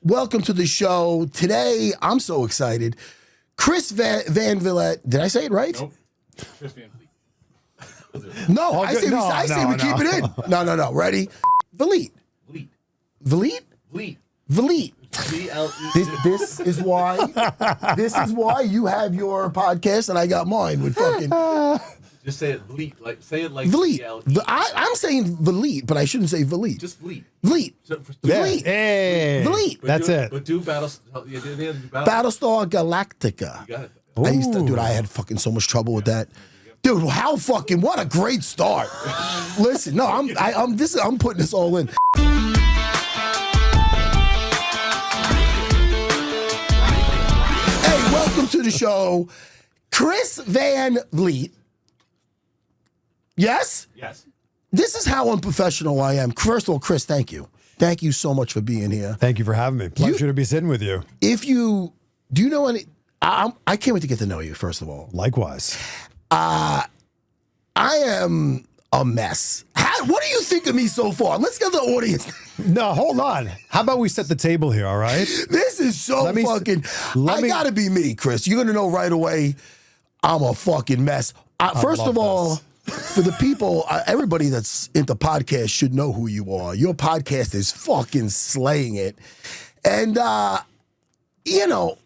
welcome to the show. Today, I'm so excited. Chris Van Vliet. Did I say it right? Nope. Chris Van Vliet. No, I say we keep it in. No. Ready? Vliet. Vliet. Vliet. V-L-E. This is why you have your podcast and I got mine with fucking Just say it Vliet. Say it like Vliet. V-L-E. I'm saying Vliet, but I shouldn't say Vliet. Just Vliet. Vliet. Vliet. Hey, Vliet. That's it. But do Battlestar. Yeah, they had to do Battlestar Galactica. You got it. I used to, dude, I had fucking so much trouble with that. Dude, what a great start. Listen, no, I'm putting this all in. Hey, welcome to the show. Chris Van Vliet. Yes? Yes. This is how unprofessional I am. First of all, Chris, thank you. Thank you so much for being here. Thank you for having me. Pleasure to be sitting with you. Do you know any, I can't wait to get to know you, first of all. Likewise. I am a mess. What do you think of me so far? Let's get the audience. No, hold on. How about we set the table here, all right? This is so fucking, I gotta be me, Chris. You're gonna know right away I'm a fucking mess. First of all, for the people, everybody that's into podcasts should know who you are. Your podcast is fucking slaying it. And, you know,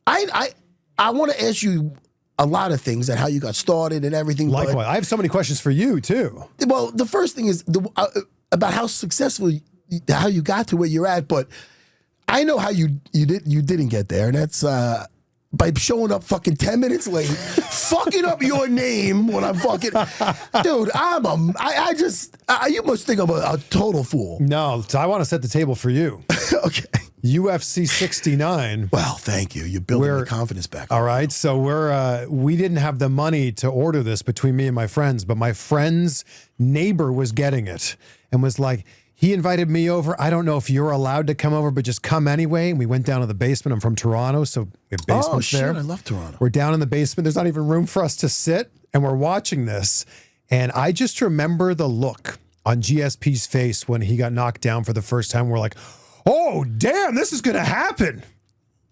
I want to ask you a lot of things and how you got started and everything. Likewise. I have so many questions for you, too. Well, the first thing is about how successful, how you got to where you're at. But I know how you didn't get there. And that's by showing up fucking 10 minutes late, fucking up your name when I'm fucking, dude, you must think I'm a total fool. No, so I want to set the table for you. Okay. UFC 69. Well, thank you. You're building my confidence back. All right. So we didn't have the money to order this between me and my friends, but my friend's neighbor was getting it and was like, he invited me over. I don't know if you're allowed to come over, but just come anyway. And we went down to the basement. I'm from Toronto, so we have basements there. I love Toronto. We're down in the basement. There's not even room for us to sit, and we're watching this. And I just remember the look on GSP's face when he got knocked down for the first time. We're like, oh, damn, this is going to happen.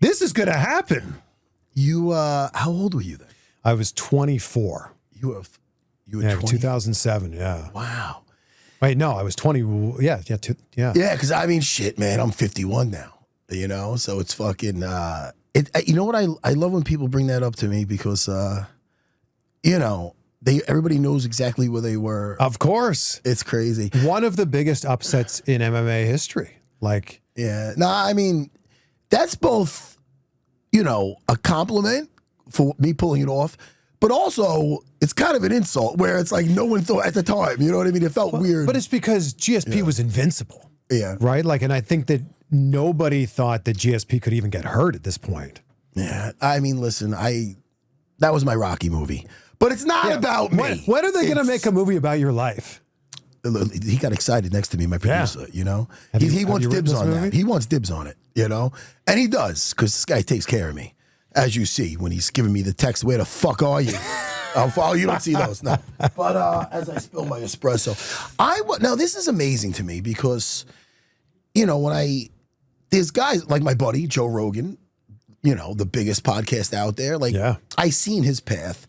This is going to happen. You, how old were you then? I was 24. You were 20? 2007, yeah. Wow. Wait, no, I was 20. Yeah. Yeah, because I mean, shit, man, I'm 51 now, you know? So it's fucking, you know what? I love when people bring that up to me because, you know, everybody knows exactly where they were. Of course. It's crazy. One of the biggest upsets in MMA history. Like, yeah. No, I mean, that's both, you know, a compliment for me pulling it off, but also it's kind of an insult where it's like no one thought at the time. You know what I mean? It felt weird. But it's because GSP was invincible. Yeah. Right? Like, and I think that nobody thought that GSP could even get hurt at this point. Yeah. I mean, listen, that was my Rocky movie. But it's not about me. When are they going to make a movie about your life? He got excited next to me, my producer, you know? He wants dibs on that. He wants dibs on it, you know? And he does, because this guy takes care of me. As you see, when he's giving me the text, where the fuck are you? Oh, you don't see those, no. But as I spill my espresso, now this is amazing to me because, you know, there's guys like my buddy, Joe Rogan, you know, the biggest podcast out there. Like, I seen his path,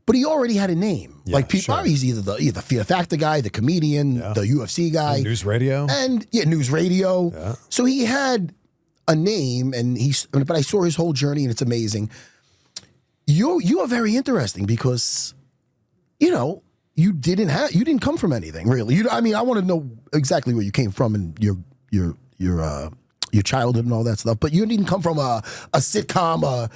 but he already had a name. Yeah, like people, he's either the Fear Factor guy, the comedian, the UFC guy. News radio. News radio. Yeah. So he had a name, but I saw his whole journey, and it's amazing. You are very interesting because, you know, you didn't come from anything really. I mean, I want to know exactly where you came from and your childhood and all that stuff. But you didn't come from a sitcom,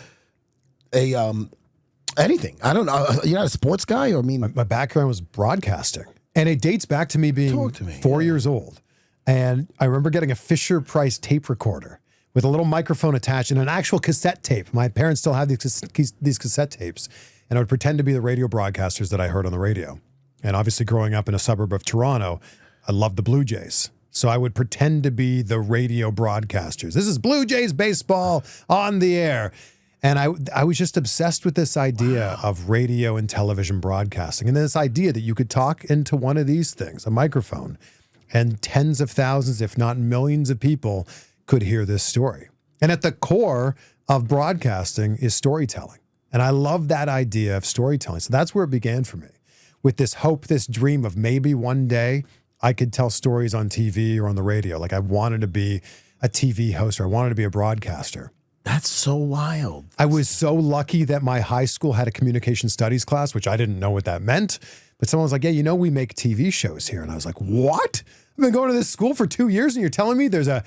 anything. I don't know. You're not a sports guy, or I mean, my background was broadcasting, and it dates back to me being 4 years old. And I remember getting a Fisher-Price tape recorder with a little microphone attached and an actual cassette tape. My parents still have these cassette tapes, and I would pretend to be the radio broadcasters that I heard on the radio. And obviously growing up in a suburb of Toronto, I loved the Blue Jays. So I would pretend to be the radio broadcasters. This is Blue Jays baseball on the air. And I was just obsessed with this idea of radio and television broadcasting. And this idea that you could talk into one of these things, a microphone, and tens of thousands, if not millions of people could hear this story. And at the core of broadcasting is storytelling. And I love that idea of storytelling. So that's where it began for me, with this hope, this dream of maybe one day I could tell stories on TV or on the radio. Like I wanted to be a TV host, or I wanted to be a broadcaster. That's so wild. I was so lucky that my high school had a communication studies class, which I didn't know what that meant. But someone was like, yeah, you know, we make TV shows here. And I was like, what? I've been going to this school for 2 years and you're telling me there's a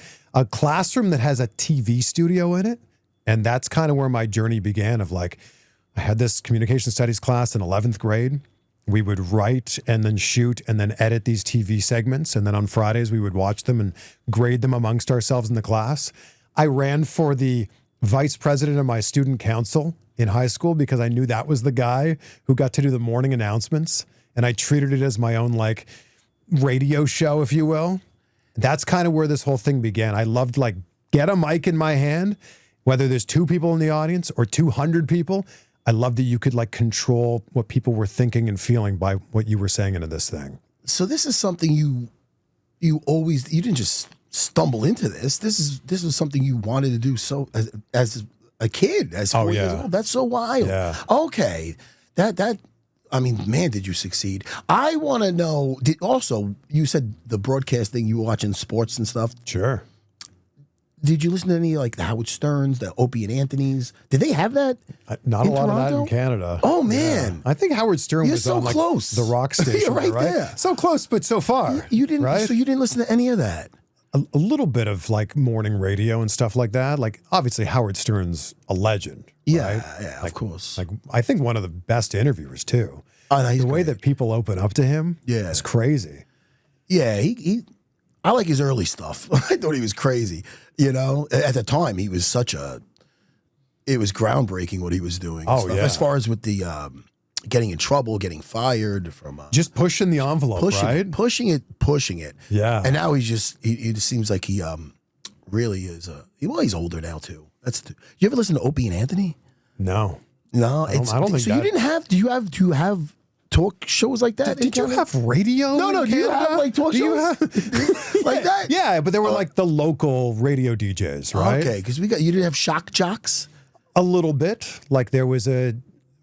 classroom that has a TV studio in it? And that's kind of where my journey began of like, I had this communication studies class in 11th grade. We would write and then shoot and then edit these TV segments. And then on Fridays, we would watch them and grade them amongst ourselves in the class. I ran for the vice president of my student council in high school because I knew that was the guy who got to do the morning announcements. And I treated it as my own like radio show, if you will. That's kind of where this whole thing began. I loved like get a mic in my hand, whether there's 2 people in the audience or 200 people. I love that you could like control what people were thinking and feeling by what you were saying into this thing. So this is something you didn't just stumble into this. This was something you wanted to do so as a kid, as 4 years old. That's so wild. Yeah. Okay. I mean, man, did you succeed. I want to know, you said the broadcasting, you were watching sports and stuff. Sure. Did you listen to any like the Howard Sterns, the Opie and Anthony's? Did they have that? Not a lot Toronto? of that in Canada. Oh man, I think Howard Stern was so on like close. the rock station, You're right there. So close, but so far. You didn't. right? So you didn't listen to any of that. A little bit of like morning radio and stuff like that. Like obviously Howard Stern's a legend. Yeah, right? yeah, like, of course. Like I think one of the best interviewers too. Oh, no, the way great. that people open up to him, is crazy. Yeah, I like his early stuff. I thought he was crazy. You know, at the time, he was it was groundbreaking what he was doing. Oh, stuff. yeah. As far as with the getting in trouble, getting fired from just pushing the envelope, right? Pushing it. Yeah. And now he just seems like he really is. He's older now too. You ever listen to Opie and Anthony? No. No, I don't think so. that. You didn't have. Do you have talk shows like that? Did you have radio? No. Do you have like talk shows like that? Yeah, but they were like the local radio DJs, right? Okay, because you didn't have shock jocks. A little bit. Like there was a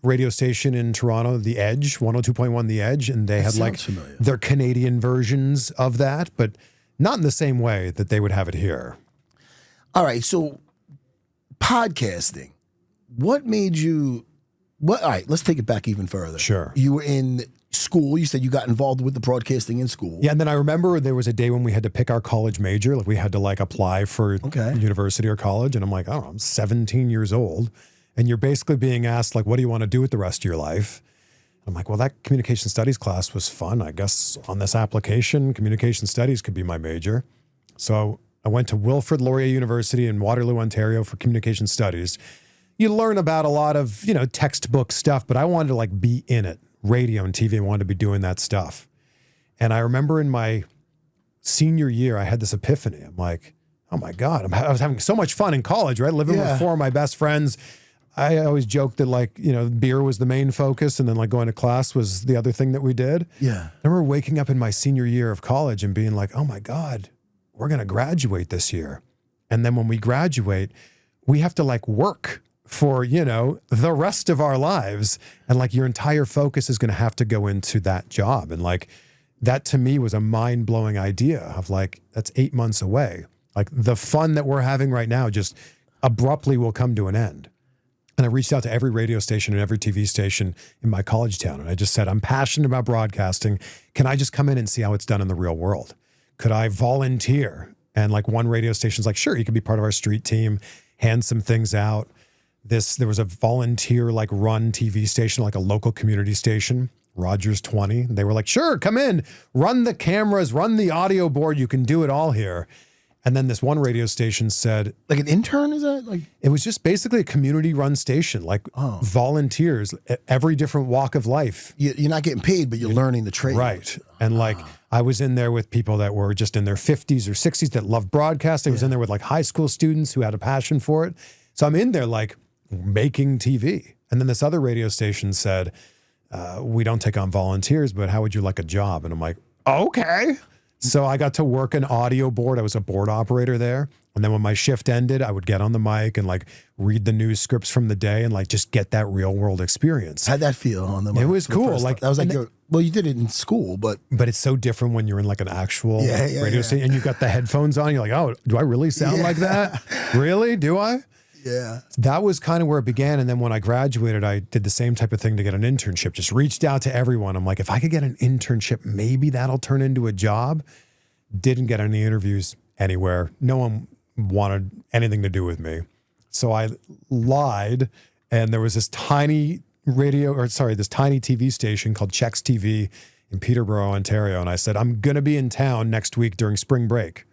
radio station in Toronto, The Edge, 102.1 The Edge, and they had like familiar. their Canadian versions of that, but not in the same way that they would have it here. All right, so podcasting. What made you? All right, let's take it back even further. Sure. You were in school. You said you got involved with the broadcasting in school. Yeah, and then I remember there was a day when we had to pick our college major. Like we had to like apply for university or college, and I'm like, I don't know, I'm 17 years old, and you're basically being asked like, what do you want to do with the rest of your life? I'm like, well, that communication studies class was fun. I guess on this application, communication studies could be my major. So I went to Wilfrid Laurier University in Waterloo, Ontario for communication studies. You learn about a lot of, textbook stuff, but I wanted to like be in it. Radio and TV, I wanted to be doing that stuff. And I remember in my senior year, I had this epiphany. I'm like, oh my God, I was having so much fun in college, right? Living with 4 of my best friends. I always joked that like, beer was the main focus and then like going to class was the other thing that we did. Yeah. I remember waking up in my senior year of college and being like, oh my God, we're going to graduate this year. And then when we graduate, we have to like work for, the rest of our lives. And like your entire focus is going to have to go into that job. And like that to me was a mind-blowing idea of like, that's 8 months away. Like the fun that we're having right now just abruptly will come to an end. And I reached out to every radio station and every TV station in my college town. And I just said, I'm passionate about broadcasting. Can I just come in and see how it's done in the real world? Could I volunteer? And like one radio station's like, sure, you can be part of our street team, hand some things out. There was a volunteer like run TV station, like a local community station, Rogers 20. They were like, sure, come in, run the cameras, run the audio board. You can do it all here. And then this one radio station said, like an intern, is that like? It was just basically a community run station, like volunteers at every different walk of life. You're not getting paid, but you're learning the trade. Right. And like, I was in there with people that were just in their 50s or 60s that loved broadcasting. I was in there with like high school students who had a passion for it. So I'm in there like making TV. And then this other radio station said, we don't take on volunteers, but how would you like a job? And I'm like, okay. So I got to work an audio board. I was a board operator there. And then when my shift ended, I would get on the mic and like read the news scripts from the day and like just get that real world experience. How'd that feel on the mic? It was cool. Like that was like well, you did it in school, but it's so different when you're in like an actual radio station and you got the headphones on. You're like, oh, do I really sound like that? Really? Do I? Yeah. That was kind of where it began. And then when I graduated, I did the same type of thing to get an internship. Just reached out to everyone. I'm like, if I could get an internship, maybe that'll turn into a job. Didn't get any interviews anywhere. No one wanted anything to do with me. So I lied, and there was this tiny this tiny TV station called Chex TV in Peterborough, Ontario. And I said, I'm going to be in town next week during spring break.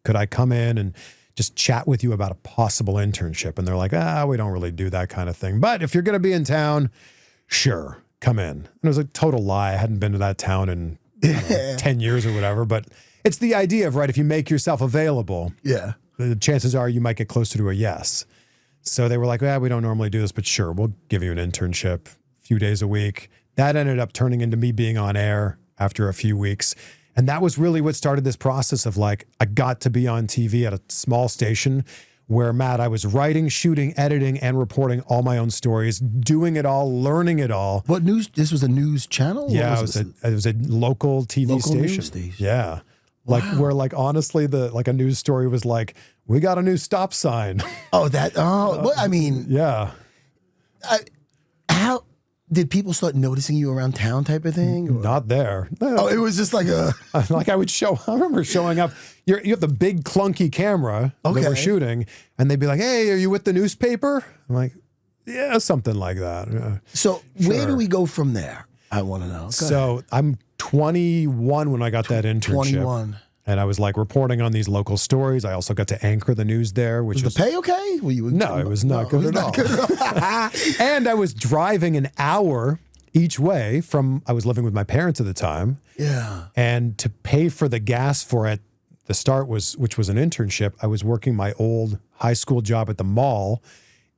Could I come in and just chat with you about a possible internship? And they're like, we don't really do that kind of thing. But if you're going to be in town, sure, come in. And it was a total lie. I hadn't been to that town in 10 years or whatever. But it's the idea of, right, if you make yourself available, the chances are you might get closer to a yes. So they were like, we don't normally do this, but sure, we'll give you an internship a few days a week. That ended up turning into me being on air after a few weeks. And that was really what started this process of like, I got to be on TV at a small station where, Matt, I was writing, shooting, editing, and reporting all my own stories, doing it all, learning it all. What news? This was a news channel? Yeah, it was a local TV station. News station. Yeah. Like where like honestly a news story was like, we got a new stop sign. Well, I mean, yeah. How did people start noticing you around town type of thing? Or? Not there. Oh, it was just like like I remember showing up. You have the big clunky camera that we're shooting, and they'd be like, "Hey, are you with the newspaper?" I'm like, "Yeah, something like that." Yeah. So where do we go from there? I want to know. So I'm 21 when I got that internship. 21. And I was like reporting on these local stories. I also got to anchor the news there, which was the pay okay? No, it was not good at all. And I was driving an hour each way from, I was living with my parents at the time. Yeah. And to pay for the gas for it, the start which was an internship, I was working my old high school job at the mall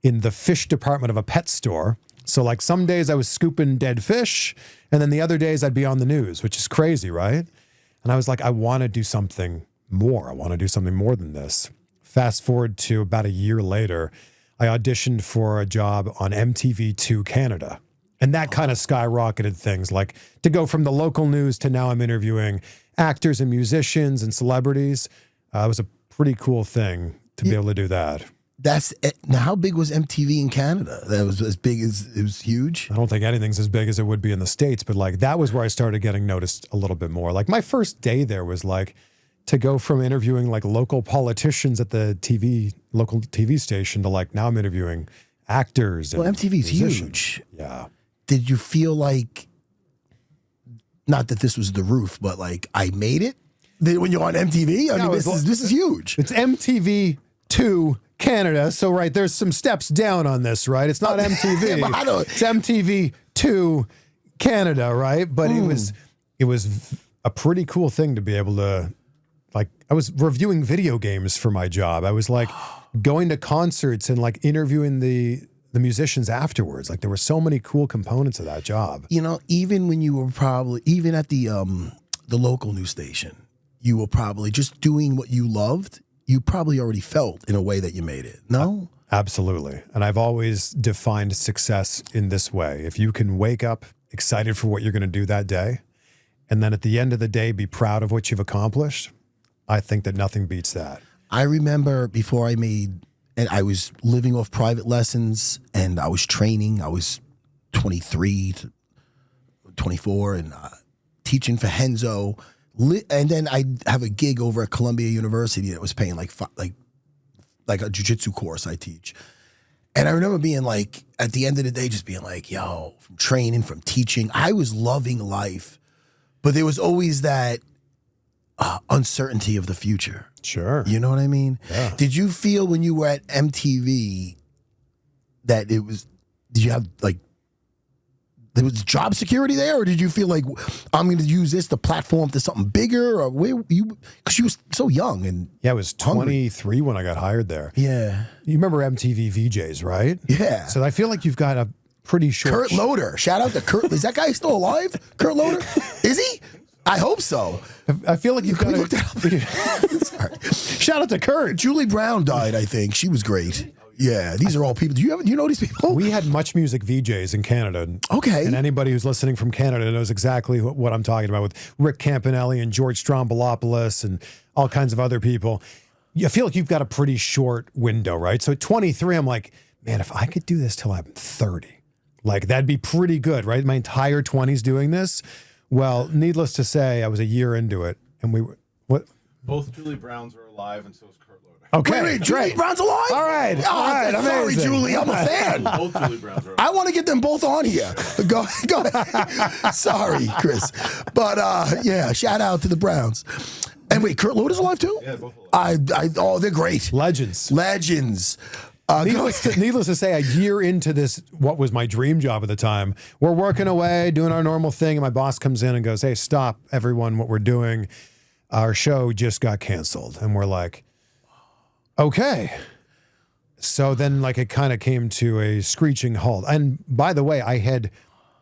in the fish department of a pet store. So like some days I was scooping dead fish, and then the other days I'd be on the news, which is crazy, right? And I was like, I want to do something more. I want to do something more than this. Fast forward to about a year later, I auditioned for a job on MTV2 Canada. And that kind of skyrocketed things, like to go from the local news to now I'm interviewing actors and musicians and celebrities. It was a pretty cool thing to be able to do that. Now, how big was MTV in Canada? That was as big as, it was huge? I don't think anything's as big as it would be in the States, but like that was where I started getting noticed a little bit more. Like my first day there was like to go from interviewing like local politicians at the local TV station to like now I'm interviewing actors. Well, MTV's huge. Yeah. Did you feel like, not that this was the roof, but like I made it? When you're on MTV? I mean, this is huge. It's MTV2 Canada, so right, there's some steps down on this, right? It's not MTV. It's MTV2 Canada, right? But it was a pretty cool thing to be able to, like, I was reviewing video games for my job. I was like going to concerts and like interviewing the musicians afterwards. Like there were so many cool components of that job. You know, even when you were even at the local news station, you were probably just doing what you loved. You probably already felt in a way that you made it. No? Absolutely. And I've always defined success in this way. If you can wake up excited for what you're going to do that day, and then at the end of the day, be proud of what you've accomplished, I think that nothing beats that. I remember before and I was living off private lessons and I was training. I was 23 to 24 and teaching for Henzo. And then I have a gig over at Columbia University that was paying like a jiu-jitsu course I teach. And I remember being like, at the end of the day, just being like, yo, from training, from teaching, I was loving life. But there was always that uncertainty of the future. Sure. You know what I mean? Yeah. Did you feel when you were at MTV that did you have like, there was job security there, or did you feel like I'm going to use this to platform to something bigger, or where you? Because you were so young and I was 23 when I got hired there. Yeah, you remember MTV VJs, right? Yeah. So I feel like you've got a pretty short. Kurt Loder, shout out to Kurt. Is that guy still alive? Kurt Loder, is he? I hope so. I feel like you've got to. Sorry. Shout out to Kurt. Julie Brown died, I think. She was great. Yeah, these are all people. Do you know these people? We had Much Music VJs in Canada. Okay. And anybody who's listening from Canada knows exactly what I'm talking about with Rick Campanelli and George Stroumboulopoulos and all kinds of other people. I feel like you've got a pretty short window, right? So at 23, I'm like, man, if I could do this till I'm 30, like that'd be pretty good, right? My entire 20s doing this. Well, needless to say, I was a year into it, and we were, what? Both Julie Browns are alive, and so is Kurt Loder. Okay, wait, Julie Brown's alive? All right. Sorry, Julie, I'm a fan. Both Julie Browns are alive. I want to get them both on here. Go ahead. Sorry, Chris. But yeah, shout out to the Browns. And wait, Kurt Loder's alive too? Yeah, both alive. Oh, they're great. Legends. Needless to say, a year into this, what was my dream job at the time, we're working away, doing our normal thing, and my boss comes in and goes, hey, stop, everyone, what we're doing. Our show just got canceled. And we're like, okay. So then, like, it kind of came to a screeching halt. And by the way,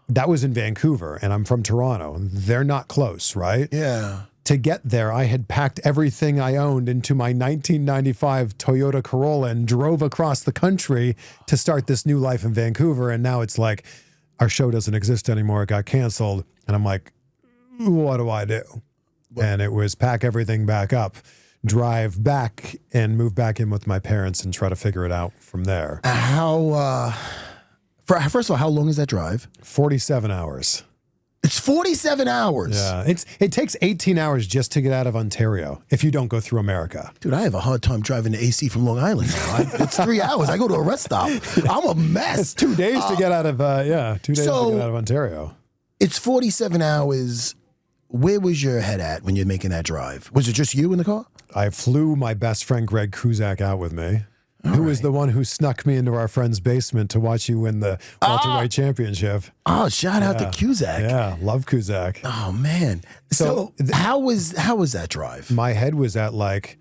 that was in Vancouver, and I'm from Toronto. They're not close, right? Yeah. To get there, I had packed everything I owned into my 1995 Toyota Corolla and drove across the country to start this new life in Vancouver. And now it's like, our show doesn't exist anymore. It got canceled. And I'm like, what do I do? And it was pack everything back up, drive back and move back in with my parents and try to figure it out from there. First of all, how long is that drive? 47 hours. It's 47 hours. Yeah, it takes 18 hours just to get out of Ontario if you don't go through America. Dude, I have a hard time driving to AC from Long Island now. It's 3 hours. I go to a rest stop. I'm a mess. It's 2 days to get out of, 2 days to get out of Ontario. It's 47 hours. Where was your head at when you're making that drive? Was it just you in the car? I flew my best friend Greg Kuzak out with me. Who was the one who snuck me into our friend's basement to watch you win the welterweight championship? Oh, shout out to Kuzak. Yeah, love Kuzak. Oh, man. So how was that drive? My head was at like,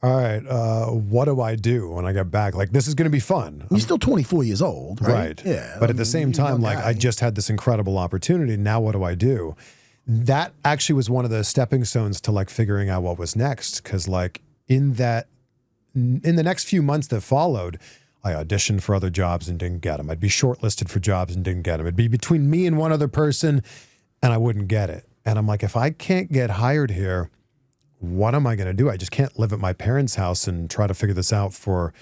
all right, what do I do when I get back? Like, this is going to be fun. You're still 24 years old, right? Yeah. But at the same time, like, I just had this incredible opportunity. Now what do I do? That actually was one of the stepping stones to like figuring out what was next. Because like in the next few months that followed, I auditioned for other jobs and didn't get them. I'd be shortlisted for jobs and didn't get them. It'd be between me and one other person, and I wouldn't get it. And I'm like, if I can't get hired here, what am I going to do? I just can't live at my parents' house and try to figure this out for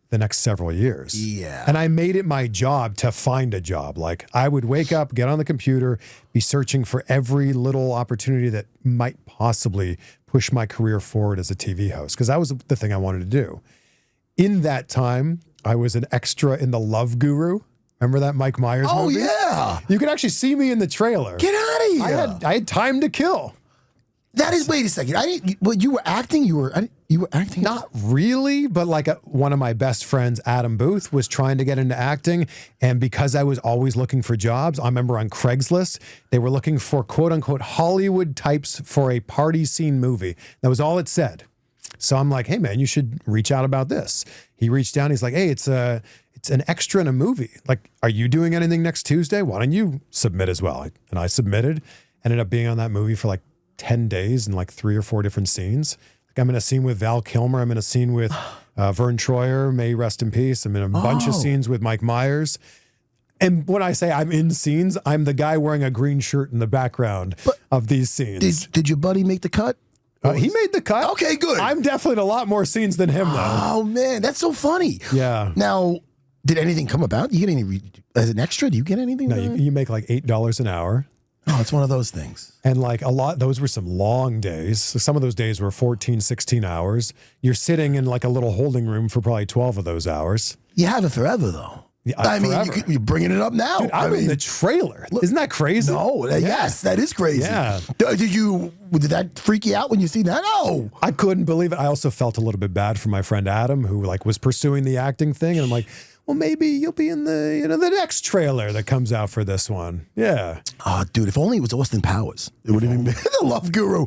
the next several years. Yeah. And I made it my job to find a job. Like I would wake up, get on the computer, be searching for every little opportunity that might possibly push my career forward as a TV host, because that was the thing I wanted to do. In that time, I was an extra in The Love Guru. Remember that Mike Myers movie? Oh, yeah. You could actually see me in the trailer. Get out of here. I had time to kill. That is, wait a second. You were acting? You were acting? Not really, but like one of my best friends, Adam Booth, was trying to get into acting. And because I was always looking for jobs, I remember on Craigslist, they were looking for quote unquote Hollywood types for a party scene movie. That was all it said. So I'm like, hey man, you should reach out about this. He reached down. He's like, hey, it's an extra in a movie. Like, are you doing anything next Tuesday? Why don't you submit as well? And I submitted, ended up being on that movie for like 10 days and like 3 or 4 different scenes. Like I'm in a scene with Val Kilmer. I'm in a scene with Vern Troyer, may he rest in peace. I'm in a bunch of scenes with Mike Myers. And when I say I'm in scenes, I'm the guy wearing a green shirt in the background of these scenes. Did your buddy make the cut? He made the cut. Okay, good. I'm definitely in a lot more scenes than him, though. Oh, man. That's so funny. Yeah. Now, did anything come about? You get any, as an extra, do you get anything? No, you make like $8 an hour. Oh, it's one of those things. And like those were some long days. So some of those days were 14, 16 hours. You're sitting in like a little holding room for probably 12 of those hours. You have it forever, though. Yeah, I mean, you're bringing it up now. Dude, I'm in the trailer. Isn't that crazy? No, yes, that is crazy. Yeah. Did that freak you out when you see that? No. I couldn't believe it. I also felt a little bit bad for my friend Adam, who like was pursuing the acting thing. And I'm like, well, maybe you'll be in the the next trailer that comes out for this one. Yeah. Oh, dude, if only it was Austin Powers. It would have been the Love Guru.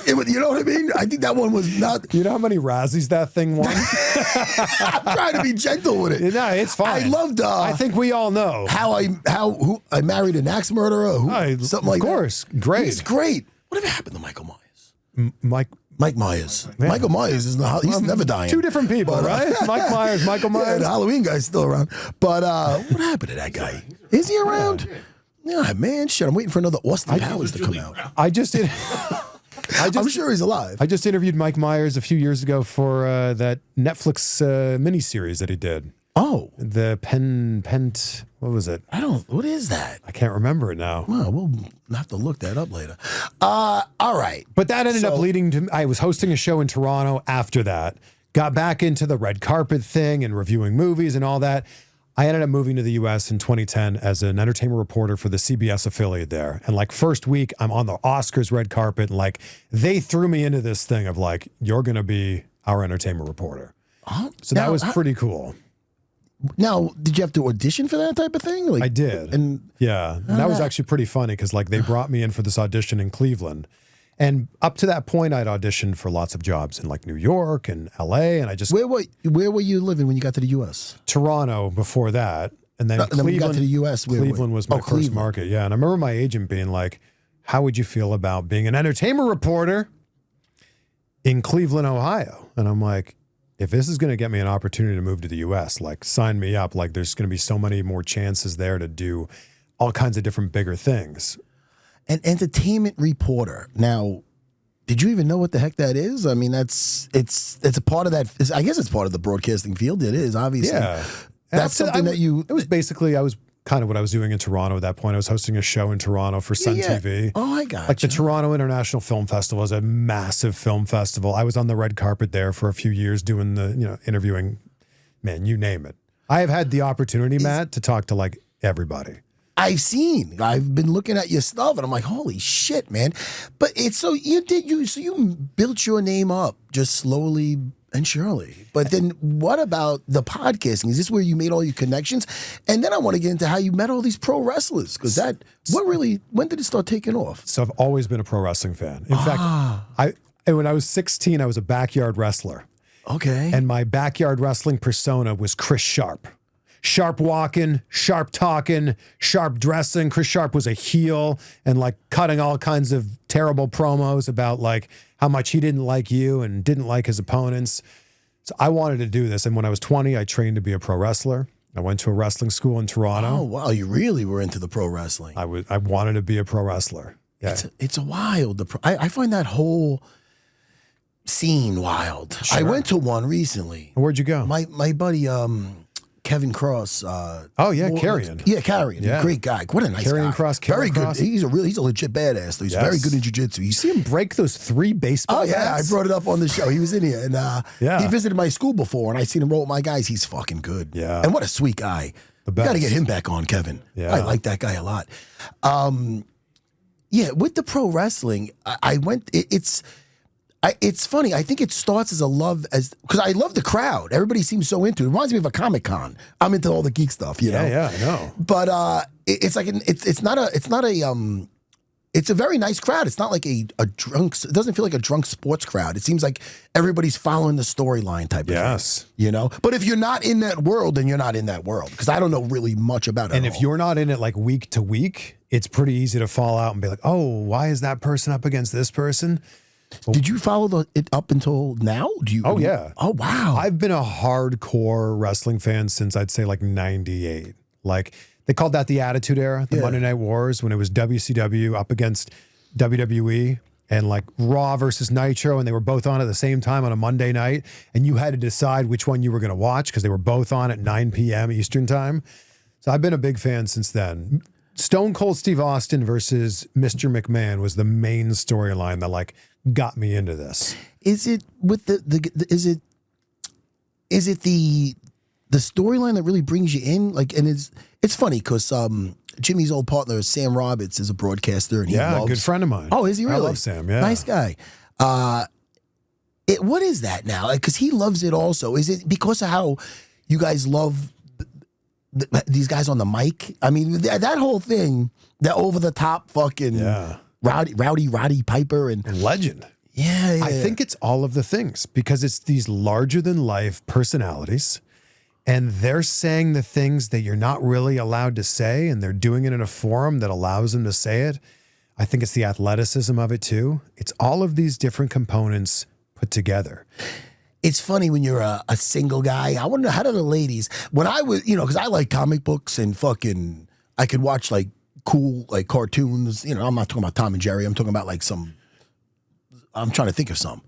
You know what I mean? I think that one was not. You know how many Razzies that thing won? I'm trying to be gentle with it. No, it's fine. I loved. I think we all know how I married an axe murderer. Something like that. Of course, great. He's great. Whatever happened to Michael Myers? Mike Myers. Yeah. Michael Myers is not. He's never dying. Two different people, right? Mike Myers, Michael Myers. Yeah, the Halloween guy's still around. But what happened to that guy? Is he around? Yeah, man. Shit, I'm waiting for another Austin Powers to come out. I'm sure he's alive. I just interviewed Mike Myers a few years ago for that Netflix miniseries that he did. Oh. The what was it? What is that? I can't remember it now. Well, we'll have to look that up later. All right. But that ended up leading to, I was hosting a show in Toronto after that, got back into the red carpet thing and reviewing movies and all that. I ended up moving to the US in 2010 as an entertainment reporter for the CBS affiliate there. And like first week, I'm on the Oscars red carpet and like they threw me into this thing of like, you're going to be our entertainment reporter. So that was pretty cool. Now, did you have to audition for that type of thing? Like, I did. And that was actually pretty funny because like they brought me in for this audition in Cleveland. And up to that point, I'd auditioned for lots of jobs in like New York and LA. And I just... Where were you living when you got to the US? Toronto before that. And then Cleveland, when you got to the US, Cleveland was my first market. Yeah. And I remember my agent being like, how would you feel about being an entertainment reporter in Cleveland, Ohio? And I'm like, if this is going to get me an opportunity to move to the US, like sign me up. Like there's going to be so many more chances there to do all kinds of different bigger things. An entertainment reporter. Now, did you even know what the heck that is? I mean, it's a part of that. I guess it's part of the broadcasting field. It is, obviously. Yeah. That's something that you... It was basically, I was kind of what I was doing in Toronto at that point. I was hosting a show in Toronto for Sun TV. Oh, I got Like the Toronto International Film Festival is a massive film festival. I was on the red carpet there for a few years doing the, interviewing, man, you name it. I have had the opportunity, Matt, to talk to like everybody. I've been looking at your stuff and I'm like, holy shit, man. But it's you built your name up just slowly and surely. But then what about the podcasting? Is this where you made all your connections? And then I want to get into how you met all these pro wrestlers. Because when did it start taking off? So I've always been a pro wrestling fan. In fact, when I was 16, I was a backyard wrestler. Okay. And my backyard wrestling persona was Chris Sharp. Sharp walking, sharp talking, sharp dressing. Chris Sharp was a heel and like cutting all kinds of terrible promos about like how much he didn't like you and didn't like his opponents. So I wanted to do this. And when I was 20, I trained to be a pro wrestler. I went to a wrestling school in Toronto. Oh, wow. You really were into the pro wrestling. I wanted to be a pro wrestler. Yeah. It's a wild. I find that whole scene wild. Sure. I went to one recently. Where'd you go? My buddy, Kevin Cross. Carrion. Yeah, Carrion. Yeah. Great guy. What a nice Carrion guy. Cross. Very good. Cross. He's a legit badass. He's very good in jiu-jitsu. You see him break those 3 baseball bats? I brought it up on the show. He was in here. And he visited my school before, and I seen him roll with my guys. He's fucking good. Yeah. And what a sweet guy. The best. Got to get him back on, Kevin. Yeah. I like that guy a lot. With the pro wrestling, I went... It's funny. I think it starts as because I love the crowd. Everybody seems so into it. It reminds me of a Comic-Con. I'm into all the geek stuff, you know. Yeah, I know. But it's a very nice crowd. It's not like a drunk. It doesn't feel like a drunk sports crowd. It seems like everybody's following the storyline type of thing. You know. But if you're not in that world, then you're not in that world because I don't know really much about it. And if you're not in it like week to week, it's pretty easy to fall out and be like, oh, why is that person up against this person? Did you follow it up until now? Yeah. Oh, wow. I've been a hardcore wrestling fan since I'd say like 98. Like they called that the Attitude Era, the Monday Night Wars, when it was WCW up against WWE and like Raw versus Nitro, and they were both on at the same time on a Monday night, and you had to decide which one you were going to watch because they were both on at 9 p.m. Eastern time. So I've been a big fan since then. Stone Cold Steve Austin versus Mr. McMahon was the main storyline that like got me into this. Is it with is it the storyline that really brings you in? Like, and it's funny because Jimmy's old partner Sam Roberts is a broadcaster, and he loves, good friend of mine. Oh, is he really? I love Sam. Yeah, nice guy. What is that now? Like, because he loves it also. Is it because of how you guys love these guys on the mic? I mean, that whole thing, that over the top fucking Rowdy Piper and legend. Yeah, I think it's all of the things because it's these larger than life personalities and they're saying the things that you're not really allowed to say and they're doing it in a forum that allows them to say it. I think it's the athleticism of it too. It's all of these different components put together. It's funny when you're a single guy. I wonder how do the ladies, when I was, because I like comic books and fucking, I could watch like cool like cartoons. I'm not talking about Tom and Jerry. I'm talking about like I'm trying to think of some.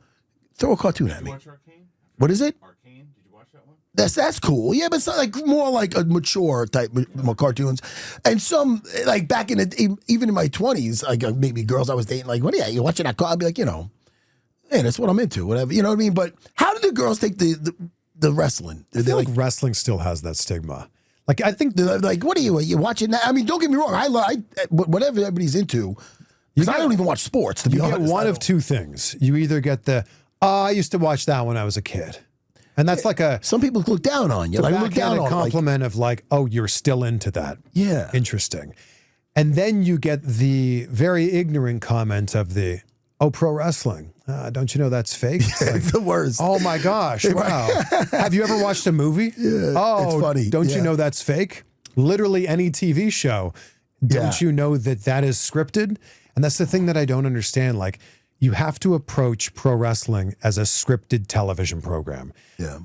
Throw a cartoon at me. Watch Arcane? What is it? Arcane? Did you watch that one? That's cool. Yeah, but it's not like more like a mature type more cartoons. And some like back in even in my 20s, like maybe girls I was dating, like, what are you watching that? I'd be like, hey, that's what I'm into, whatever. You know what I mean? But how do the girls take the wrestling? I feel like wrestling still has that stigma. Like I think they're like, what are you watching that? I mean, don't get me wrong. I whatever everybody's into. Because I don't even watch sports, to be honest. You get one of two things. You either get I used to watch that when I was a kid. And that's like some people look down on you. Like look down on a compliment of like, oh, you're still into that. Yeah. Interesting. And then you get the very ignorant comment of pro wrestling. Don't you know that's fake? It's the worst. Oh my gosh. Wow. Have you ever watched a movie? Yeah. Oh, it's funny. Don't you know that's fake? Literally any TV show. Don't you know that is scripted? And that's the thing that I don't understand. Like, you have to approach pro wrestling as a scripted television program. Yeah.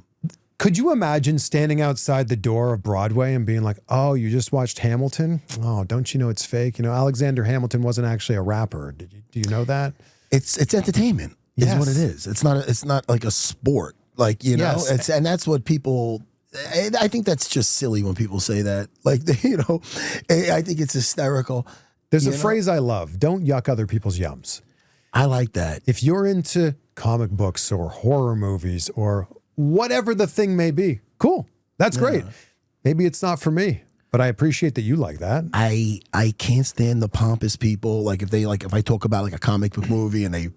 Could you imagine standing outside the door of Broadway and being like, oh, you just watched Hamilton? Oh, don't you know it's fake? Alexander Hamilton wasn't actually a rapper. Do you know that? It's entertainment. Is what it is. It's not like a sport. Like, Yes. and that's what people, I think that's just silly when people say that. Like, I think it's hysterical. There's a phrase I love. Don't yuck other people's yums. I like that. If you're into comic books or horror movies or whatever the thing may be, cool. That's great. Maybe it's not for me, but I appreciate that you like that. I can't stand the pompous people. Like if I talk about like a comic book movie and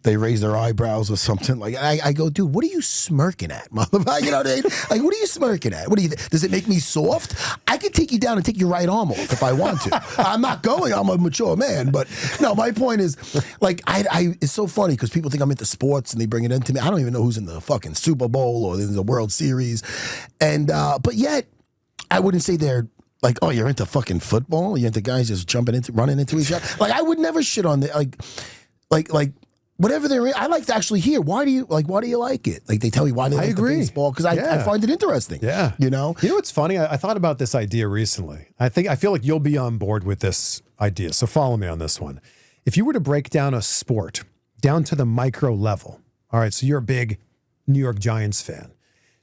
they raise their eyebrows or something, like I go, dude, what are you smirking at, motherfucker? You know what I mean? Like, what are you smirking at? Does it make me soft? I could take you down and take your right arm off if I want to. I'm not going. I'm a mature man, but no. My point is, like, it's so funny because people think I'm into sports and they bring it into me. I don't even know who's in the fucking Super Bowl or in the World Series, and but yet I wouldn't say they're like, oh, you're into fucking football. You're into guys just running into each other. Like, I would never shit on the like. Whatever they're in, I like to actually hear. Why do you like it? Like they tell me why they like the baseball because I find it interesting. Yeah. You know what's funny? I thought about this idea recently. I feel like you'll be on board with this idea. So follow me on this one. If you were to break down a sport down to the micro level, all right, so you're a big New York Giants fan.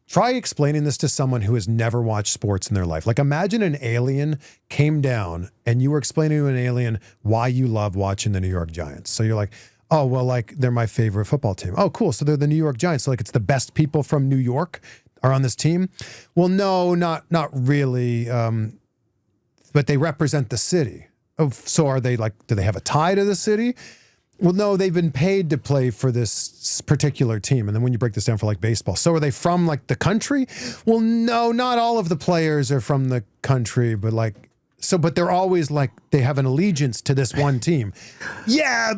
Try explaining this to someone who has never watched sports in their life. Like imagine an alien came down and you were explaining to an alien why you love watching the New York Giants. So you're like, oh, well, like they're my favorite football team. Oh, cool. So they're the New York Giants. So like it's the best people from New York are on this team. Well, no, not really. But they represent the city. Oh, so are they like, do they have a tie to the city? Well, no, they've been paid to play for this particular team. And then when you break this down for like baseball, so are they from like the country? Well, no, not all of the players are from the country, but but they're always like, they have an allegiance to this one team. Yeah,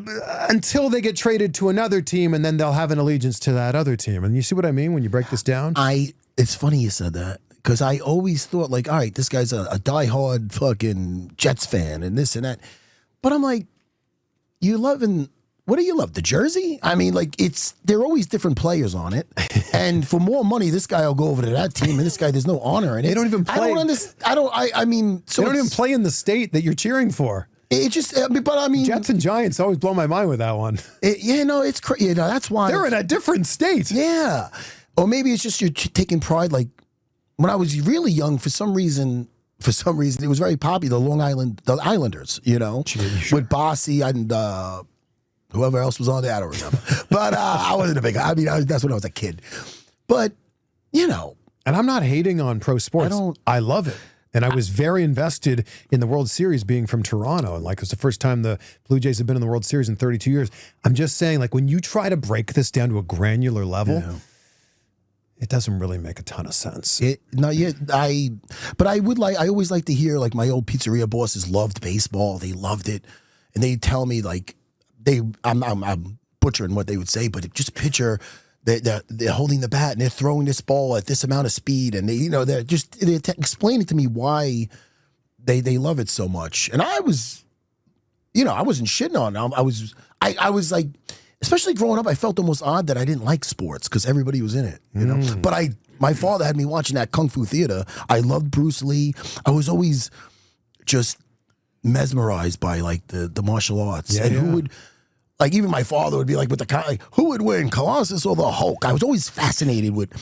until they get traded to another team and then they'll have an allegiance to that other team. And you see what I mean when you break this down? It's funny you said that because I always thought like, all right, this guy's a diehard fucking Jets fan and this and that. But I'm like, what do you love? The jersey? I mean, like they're always different players on it. And for more money, this guy will go over to that team and this guy, there's no honor in it. They don't even play. I don't understand. I mean, so they don't even play in the state that you're cheering for. It just, but I mean. Jets and Giants always blow my mind with that one. It's crazy. That's why. They're in a different state. Yeah. Or maybe it's just you're taking pride. Like when I was really young, for some reason, it was very popular. The Islanders, with Bossy and whoever else was on there, I don't remember. But I wasn't a big. That's when I was a kid. But and I'm not hating on pro sports. I love it, and I was very invested in the World Series being from Toronto, and it was the first time the Blue Jays have been in the World Series in 32 years. I'm just saying, like when you try to break this down to a granular level. Yeah. It doesn't really make a ton of sense. I always like to hear like my old pizzeria bosses loved baseball. They loved it. And they tell me like I'm butchering what they would say, but just picture they're holding the bat and they're throwing this ball at this amount of speed, and they're explaining to me why they love it so much. And I was, I wasn't shitting on them. I was like, especially growing up, I felt almost odd that I didn't like sports because everybody was in it, But my father had me watching that Kung Fu theater. I loved Bruce Lee. I was always just mesmerized by like the martial arts. Yeah, and who would, like, even my father would be like, who would win, Colossus or the Hulk? I was always fascinated with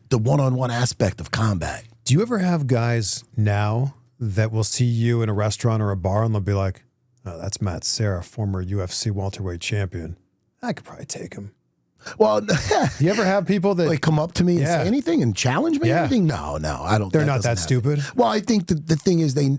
the one-on-one aspect of combat. Do you ever have guys now that will see you in a restaurant or a bar and they'll be like, oh, that's Matt Serra, former UFC welterweight champion. I could probably take him. Well, you ever have people that like come up to me and say anything and challenge me? Yeah. Anything? No, I don't. They're not that stupid. Well, I think the thing is they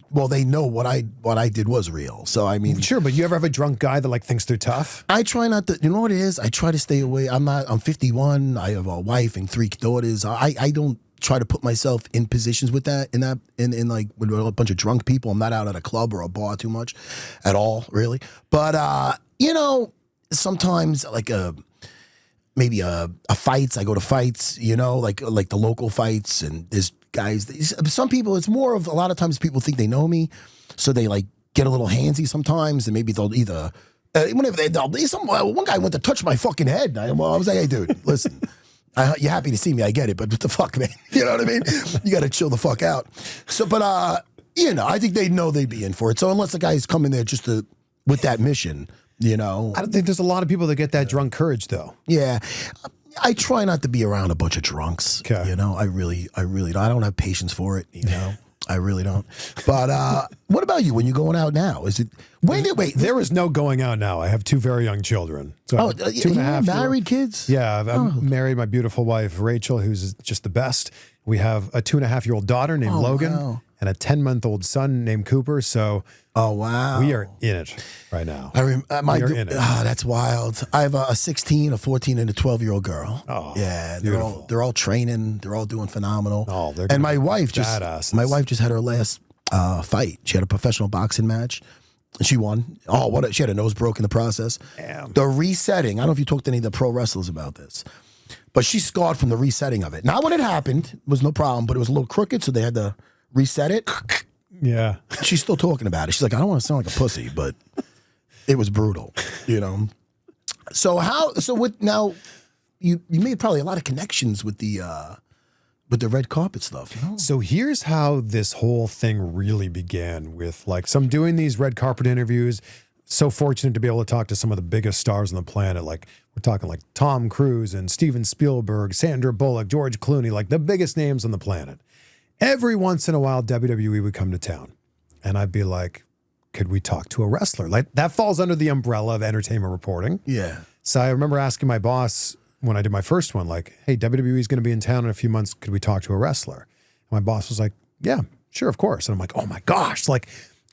know what I did was real. So I mean, sure, but you ever have a drunk guy that like thinks they're tough? I try not to. You know what it is? I try to stay away. I'm 51. I have a wife and 3 daughters. I don't try to put myself in positions with that in like with a bunch of drunk people. I'm not out at a club or a bar too much, at all, really. But sometimes like maybe a fights. I go to fights, like the local fights, and there's guys. Some people, it's more of a lot of times people think they know me, so they like get a little handsy sometimes, and maybe they'll either one guy went to touch my fucking head. I was like, hey, dude, listen. You're happy to see me, I get it, but what the fuck, man? You know what I mean? You got to chill the fuck out. So, but I think they know they'd be in for it. So unless the guy's coming there just with that mission. I don't think there's a lot of people that get that drunk courage, though. Yeah. I try not to be around a bunch of drunks. Okay. I really don't. I don't have patience for it, I really don't. But what about you when you're going out now? Is it wait? There is no going out now. I have 2 very young children. So 2.5 married kids? Yeah, I'm married. My beautiful wife Rachel, who's just the best. We have a 2.5-year-old daughter named Logan. Wow. And a 10-month-old son named Cooper. So, wow, we are in it right now. We are in it. That's wild. I have a 16, a 14, and a 12-year-old girl. Oh, yeah, they're all training. They're all doing phenomenal. Oh, they're and my wife badasses. My wife just had her last fight. She had a professional boxing match. And she won. Oh, she had a nose broke in the process. Damn. The resetting. I don't know if you talked to any of the pro wrestlers about this, but she's scarred from the resetting of it. Not when it happened, it was no problem, but it was a little crooked, so they had to reset it. Yeah. She's still talking about it. She's like, I don't want to sound like a pussy, but it was brutal, So now you made probably a lot of connections with the red carpet stuff. So here's how this whole thing really began with so I'm doing these red carpet interviews. So fortunate to be able to talk to some of the biggest stars on the planet. Like we're talking like Tom Cruise and Steven Spielberg, Sandra Bullock, George Clooney, like the biggest names on the planet. Every once in a while, WWE would come to town, and I'd be like, could we talk to a wrestler? Like that falls under the umbrella of entertainment reporting. Yeah. So I remember asking my boss when I did my first one, like, hey, WWE is going to be in town in a few months. Could we talk to a wrestler? And my boss was like, yeah, sure, of course. And I'm like, oh my gosh, like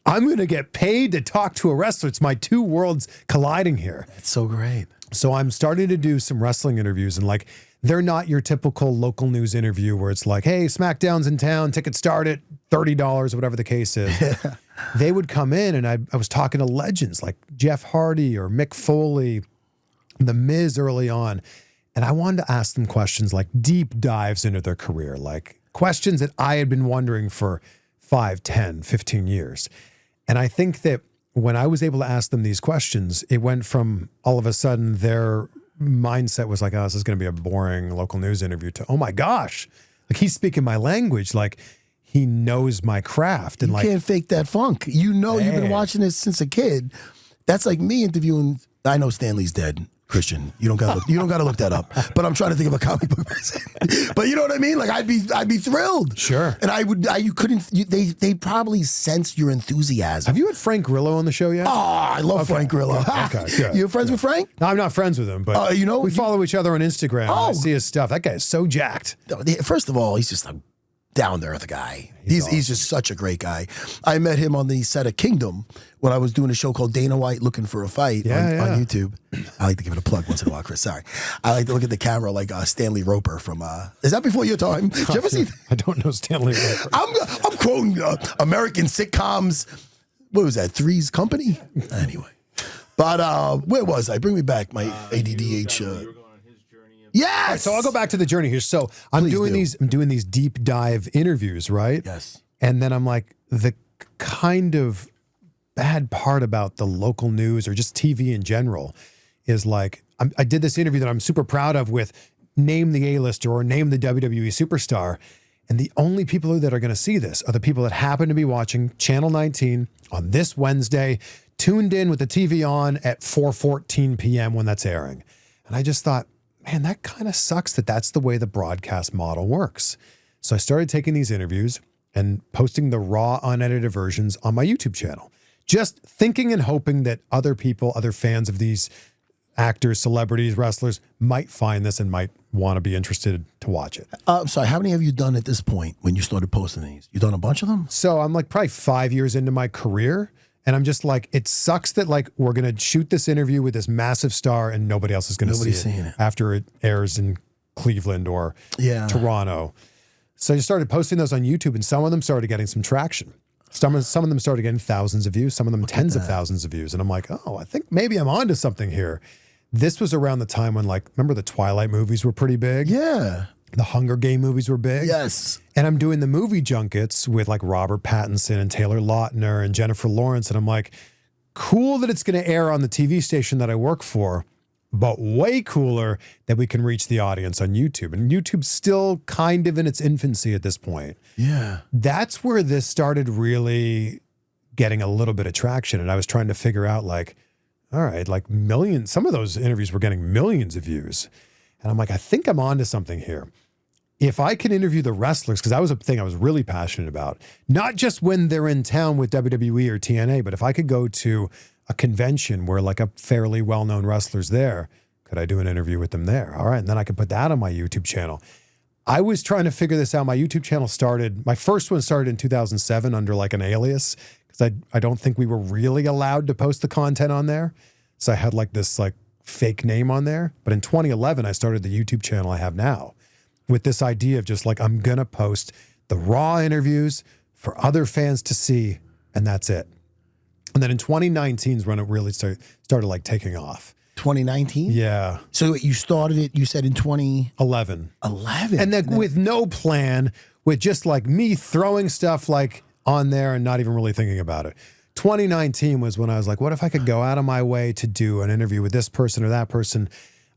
I'm going to get paid to talk to a wrestler. It's my 2 worlds colliding here. That's so great. So I'm starting to do some wrestling interviews, and like, they're not your typical local news interview where it's like, hey, SmackDown's in town, tickets start at $30, whatever the case is. Yeah. They would come in, and I was talking to legends like Jeff Hardy or Mick Foley, The Miz early on. And I wanted to ask them questions like deep dives into their career, like questions that I had been wondering for 5, 10, 15 years. And I think that when I was able to ask them these questions, it went from all of a sudden their mindset was like, oh, this is going to be a boring local news interview to, oh my gosh, like he's speaking my language. Like he knows my craft. And you can't fake that funk. You've been watching this since a kid. That's like me interviewing, I know Stanley's dead. Christian, you don't gotta look that up. But I'm trying to think of a comic book person. But you know what I mean? Like I'd be thrilled. Sure. And they probably sense your enthusiasm. Have you had Frank Grillo on the show yet? Oh, I love Frank Grillo. Okay, good. You're friends with Frank? No, I'm not friends with him, but we follow each other on Instagram. And I see his stuff. That guy is so jacked. First of all, he's just a down-to-earth guy. He's awesome. He's just such a great guy. I met him on the set of Kingdom when I was doing a show called Dana White Looking for a Fight on YouTube. I like to give it a plug once in a while, Chris. Sorry. I like to look at the camera like Stanley Roper from... is that before your time? Did you ever see... I don't know Stanley Roper. I'm quoting American sitcoms. What was that? Three's Company? Anyway. But where was I? Bring me back, my ADDH. You were going on his journey. Yes. All right, so I'll go back to the journey here. So I'm doing these deep dive interviews, right? Yes. And then I'm like, the kind of bad part about the local news or just TV in general is like, I did this interview that I'm super proud of with name the A-lister or name the WWE superstar. And the only people that are going to see this are the people that happen to be watching Channel 19 on this Wednesday, tuned in with the TV on at 4:14 p.m. when that's airing. And I just thought, man, that kind of sucks that that's the way the broadcast model works. So I started taking these interviews and posting the raw, unedited versions on my YouTube channel, just thinking and hoping that other people, other fans of these actors, celebrities, wrestlers might find this and might want to be interested to watch it. I'm sorry, how many have you done at this point when you started posting these? You done a bunch of them? So I'm like probably 5 years into my career, and I'm just like, it sucks that like we're going to shoot this interview with this massive star and nobody else is going to see it after it airs in Cleveland or Toronto. So I started posting those on YouTube, and some of them started getting some traction. Some of them started getting thousands of views, some of them tens of thousands of views. And I'm like, oh, I think maybe I'm onto something here. This was around the time when, like, remember the Twilight movies were pretty big? Yeah. The Hunger Game movies were big. Yes. And I'm doing the movie junkets with like Robert Pattinson and Taylor Lautner and Jennifer Lawrence. And I'm like, cool that it's going to air on the TV station that I work for, but way cooler that we can reach the audience on YouTube. And YouTube's still kind of in its infancy at this point. Yeah. That's where this started really getting a little bit of traction. And I was trying to figure out like, all right, like millions, some of those interviews were getting millions of views. And I'm like, I think I'm onto something here. If I can interview the wrestlers, because that was a thing I was really passionate about, not just when they're in town with WWE or TNA, but if I could go to a convention where like a fairly well-known wrestler's there, could I do an interview with them there? All right, and then I could put that on my YouTube channel. I was trying to figure this out. My YouTube channel started, my first one started in 2007 under like an alias, because I don't think we were really allowed to post the content on there. So I had like this like fake name on there. But in 2011, I started the YouTube channel I have now with this idea of just like, I'm going to post the raw interviews for other fans to see, and that's it. And then in 2019 is when it really started like taking off. 2019? Yeah. So you started it, you said in 2011. 11. And then with no plan, with just like me throwing stuff like on there and not even really thinking about it. 2019 was when I was like, what if I could go out of my way to do an interview with this person or that person?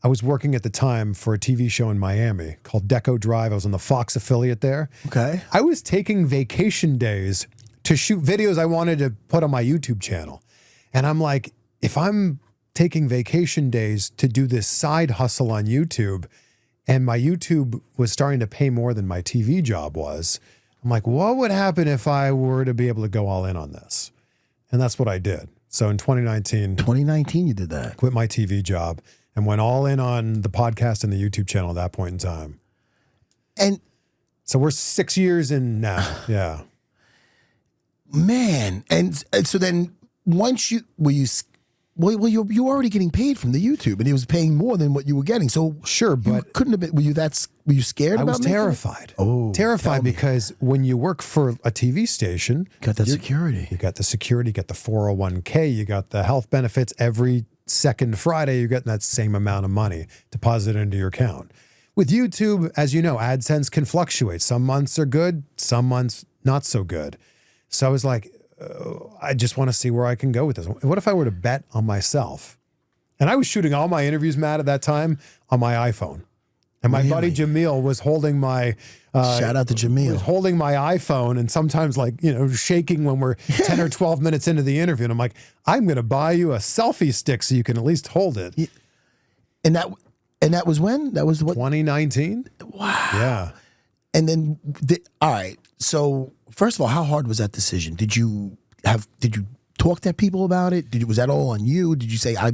I was working at the time for a TV show in Miami called Deco Drive. I was on the Fox affiliate there. Okay. I was taking vacation days to shoot videos I wanted to put on my YouTube channel. And I'm like, if I'm taking vacation days to do this side hustle on YouTube, and my YouTube was starting to pay more than my TV job was, I'm like, what would happen if I were to be able to go all in on this? And that's what I did. So in 2019, you did that. Quit my TV job and went all in on the podcast and the YouTube channel at that point in time. And so we're 6 years in now. Yeah. Man. And so then once you were already getting paid from the YouTube, and he was paying more than what you were getting. So sure, but couldn't have been. Were you scared? I about was terrified. Terrified because when you work for a TV station, you got that security. You got the security. You got the 401k. You got the health benefits. Every second Friday, you're getting that same amount of money deposited into your account. With YouTube, as you know, AdSense can fluctuate. Some months are good, some months not so good. So I was like, I just want to see where I can go with this. What if I were to bet on myself? And I was shooting all my interviews, Matt, at that time on my iPhone. And my buddy Jamil was holding my... shout out to Jamil. Was holding my iPhone and sometimes like, you know, shaking when we're 10 or 12 minutes into the interview. And I'm like, I'm going to buy you a selfie stick so you can at least hold it. Yeah. And that was when? That was what? 2019. Wow. Yeah. And then, all right. So first of all, how hard was that decision? Did you talk to people about it? Was that all on you? Did you say, I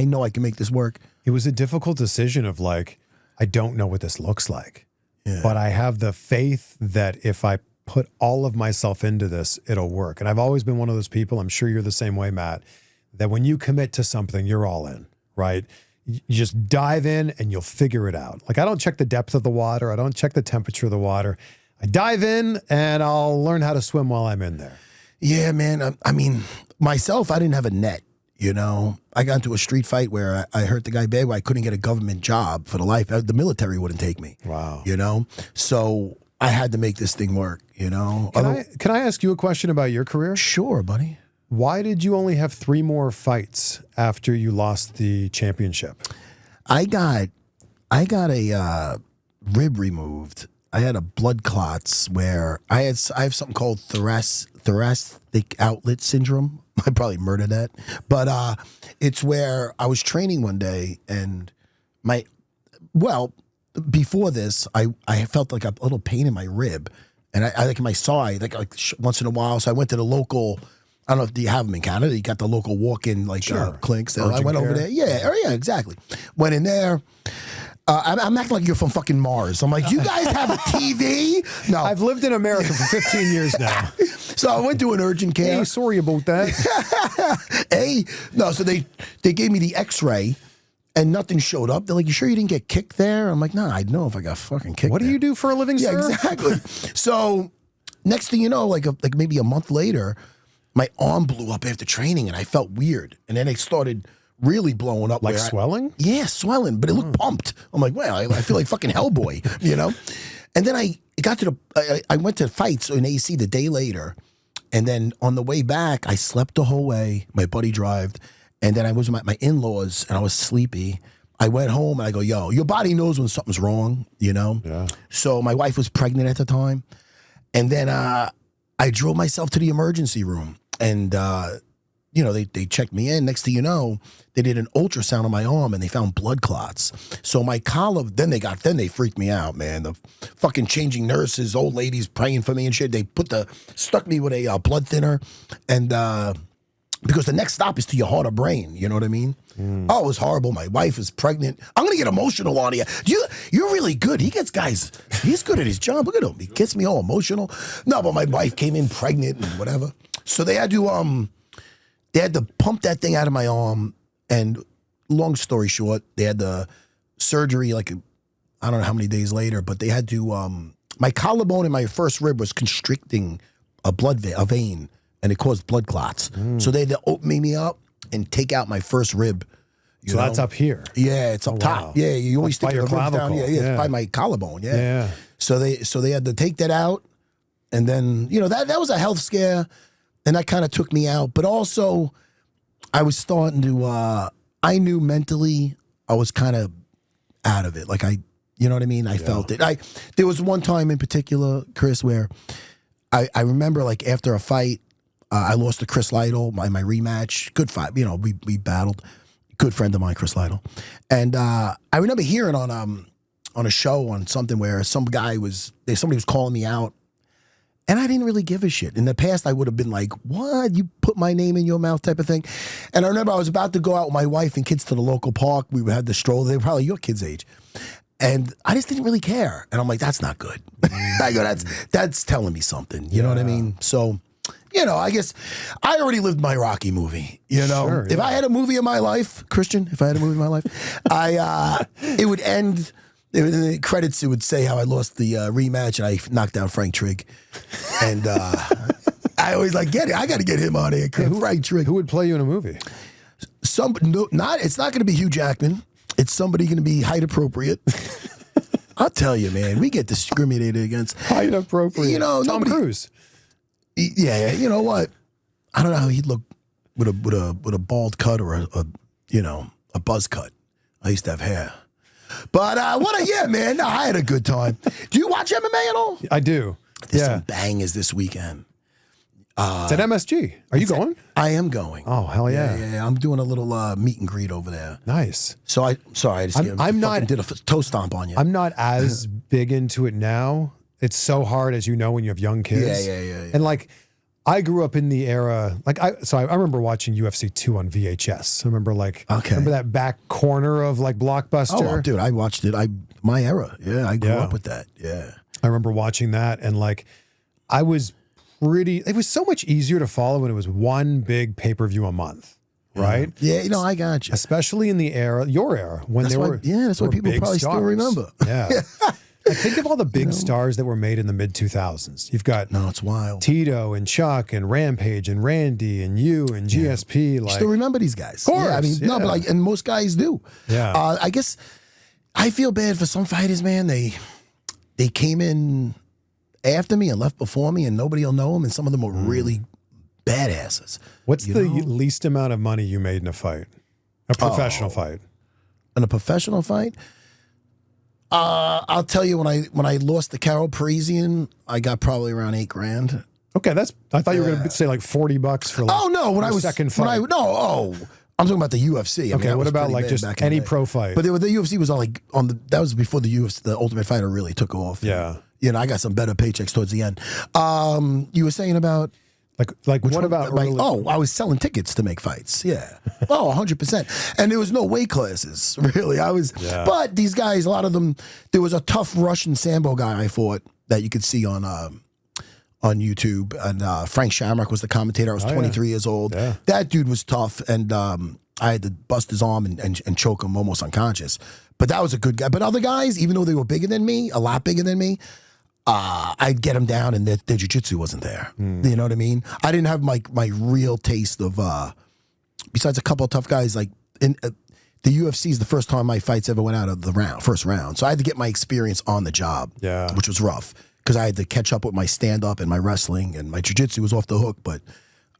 know I can make this work? It was a difficult decision of like, I don't know what this looks like, but I have the faith that if I put all of myself into this, it'll work. And I've always been one of those people, I'm sure you're the same way, Matt, that when you commit to something, you're all in, right? You just dive in and you'll figure it out. Like I don't check the depth of the water. I don't check the temperature of the water. I dive in and I'll learn how to swim while I'm in there. Yeah, man. I mean, myself, I didn't have a net. You know, I got into a street fight where I hurt the guy bad where I couldn't get a government job for the life. The military wouldn't take me. Wow. You know, so I had to make this thing work, you know. Can I ask you a question about your career? Sure, buddy. Why did you only have 3 more fights after you lost the championship? I got a rib removed. I had a blood clots where I have something called thoracic outlet syndrome. I probably murdered that, but it's where I was training one day and before this I felt like a little pain in my rib, and I like in my side like once in a while. So I went to the local. I don't know if you have them in Canada. You got the local walk-in clinics. So I went over there. Yeah, exactly. Went in there. I'm acting like you're from fucking Mars. I'm like, you guys have a TV? No. I've lived in America for 15 years now. So I went to an urgent care. Hey, sorry about that. So they gave me the x-ray and nothing showed up. They're like, you sure you didn't get kicked there? I'm like, nah, I'd know if I got fucking kicked What do you do for a living, sir? Yeah, exactly. So next thing you know, like maybe a month later, my arm blew up after training and I felt weird. And then it started really blowing up. Like swelling? Yeah, swelling, but it looked pumped. I'm like, well, I feel like fucking Hellboy, you know? And then I went to fights in AC the day later. And then on the way back, I slept the whole way. My buddy drove. And then I was with my in-laws and I was sleepy. I went home and I go, yo, your body knows when something's wrong, you know? Yeah. So my wife was pregnant at the time. And then I drove myself to the emergency room. And, you know, they checked me in. Next thing you know, they did an ultrasound on my arm and they found blood clots. So my collar, then they freaked me out, man. The fucking changing nurses, old ladies praying for me and shit. They stuck me with a blood thinner. And because the next stop is to your heart or brain, you know what I mean? Oh, it was horrible. My wife is pregnant. I'm going to get emotional on you. You're really good. He's good at his job. Look at him. He gets me all emotional. No, but my wife came in pregnant and whatever. So they had to pump that thing out of my arm, and long story short, they had the surgery I don't know how many days later, but they had to my collarbone in my first rib was constricting a vein, and it caused blood clots. So they had to open me up and take out my first rib. So that's up here. Yeah, it's up top. Wow. Yeah, you always stick your clavicle down. Yeah, it's by my collarbone. Yeah. So they had to take that out, and then that was a health scare. And that kind of took me out. But also, I was starting to, I knew mentally I was kind of out of it. Like you know what I mean? I felt it. There was one time in particular, Chris, where I remember like after a fight, I lost to Chris Lytle, my rematch. Good fight. You know, we battled. Good friend of mine, Chris Lytle. And I remember hearing on a show on something where somebody was calling me out. And I didn't really give a shit. In the past, I would have been like, what? You put my name in your mouth type of thing. And I remember I was about to go out with my wife and kids to the local park. We had the stroller. They were probably your kids' age. And I just didn't really care. And I'm like, that's not good. I go, that's telling me something. You know what I mean? So, I guess I already lived my Rocky movie. Sure, if I had a movie in my life, Christian, it would end... In the credits, it would say how I lost the rematch and I knocked down Frank Trigg. And I always get it. I got to get him on here. Frank Trigg. Who would play you in a movie? It's not going to be Hugh Jackman. It's somebody going to be height appropriate. I'll tell you, man, we get discriminated against. Height appropriate. Tom Cruise. Yeah. You know what? I don't know how he'd look with a bald cut or a buzz cut. I used to have hair. But man, I had a good time. Do you watch MMA at all? I do. There's some bangers this weekend. It's at MSG. Are you going? I am going. Oh, hell yeah. Yeah. I'm doing a little meet and greet over there. Nice. So I did a toe stomp on you. I'm not as big into it now. It's so hard, as you know, when you have young kids. Yeah. And I grew up in the era, I remember watching UFC 2 on VHS. I remember remember that back corner of Blockbuster? Oh, dude, I watched it. My era. Yeah, I grew up with that. Yeah. I remember watching that and it was so much easier to follow when it was one big pay-per-view a month. Right? Yeah, I got you. Especially in your era, when that's why people probably still remember. Yeah. I think of all the big stars that were made in the mid 2000s. You've got it's wild. Tito and Chuck and Rampage and Randy and you and GSP. You still remember these guys? Of course. Yeah, I mean, no, but and most guys do. Yeah. I guess I feel bad for some fighters, man. They came in after me and left before me, and nobody will know them. And some of them were really badasses. What's the least amount of money you made in a fight? A professional fight? In a professional fight? I'll tell you, when I lost to Carol Parisian, I got probably around $8,000. Okay, I thought you were going to say like $40 for like when I was second fight. I'm talking about the UFC. Okay, what about like just any pro fight? But the UFC was all like that was before the UFC, the Ultimate Fighter really took off. Yeah. I got some better paychecks towards the end. You were saying about like what about early? I was selling tickets to make fights. Yeah. 100%. And there was no weight classes, really. But these guys, a lot of them, there was a tough Russian Sambo guy I fought that you could see on YouTube, and Frank Shamrock was the commentator. I was 23 years old. Yeah. That dude was tough, and I had to bust his arm and choke him almost unconscious. But that was a good guy. But other guys, even though they were bigger than me, a lot bigger than me, I'd get them down, and their jiu-jitsu wasn't there. You know what I mean? I didn't have my real taste of, besides a couple of tough guys, like in the UFC is the first time my fights ever went out of the first round. So I had to get my experience on the job, which was rough, because I had to catch up with my stand-up and my wrestling, and my jiu-jitsu was off the hook. But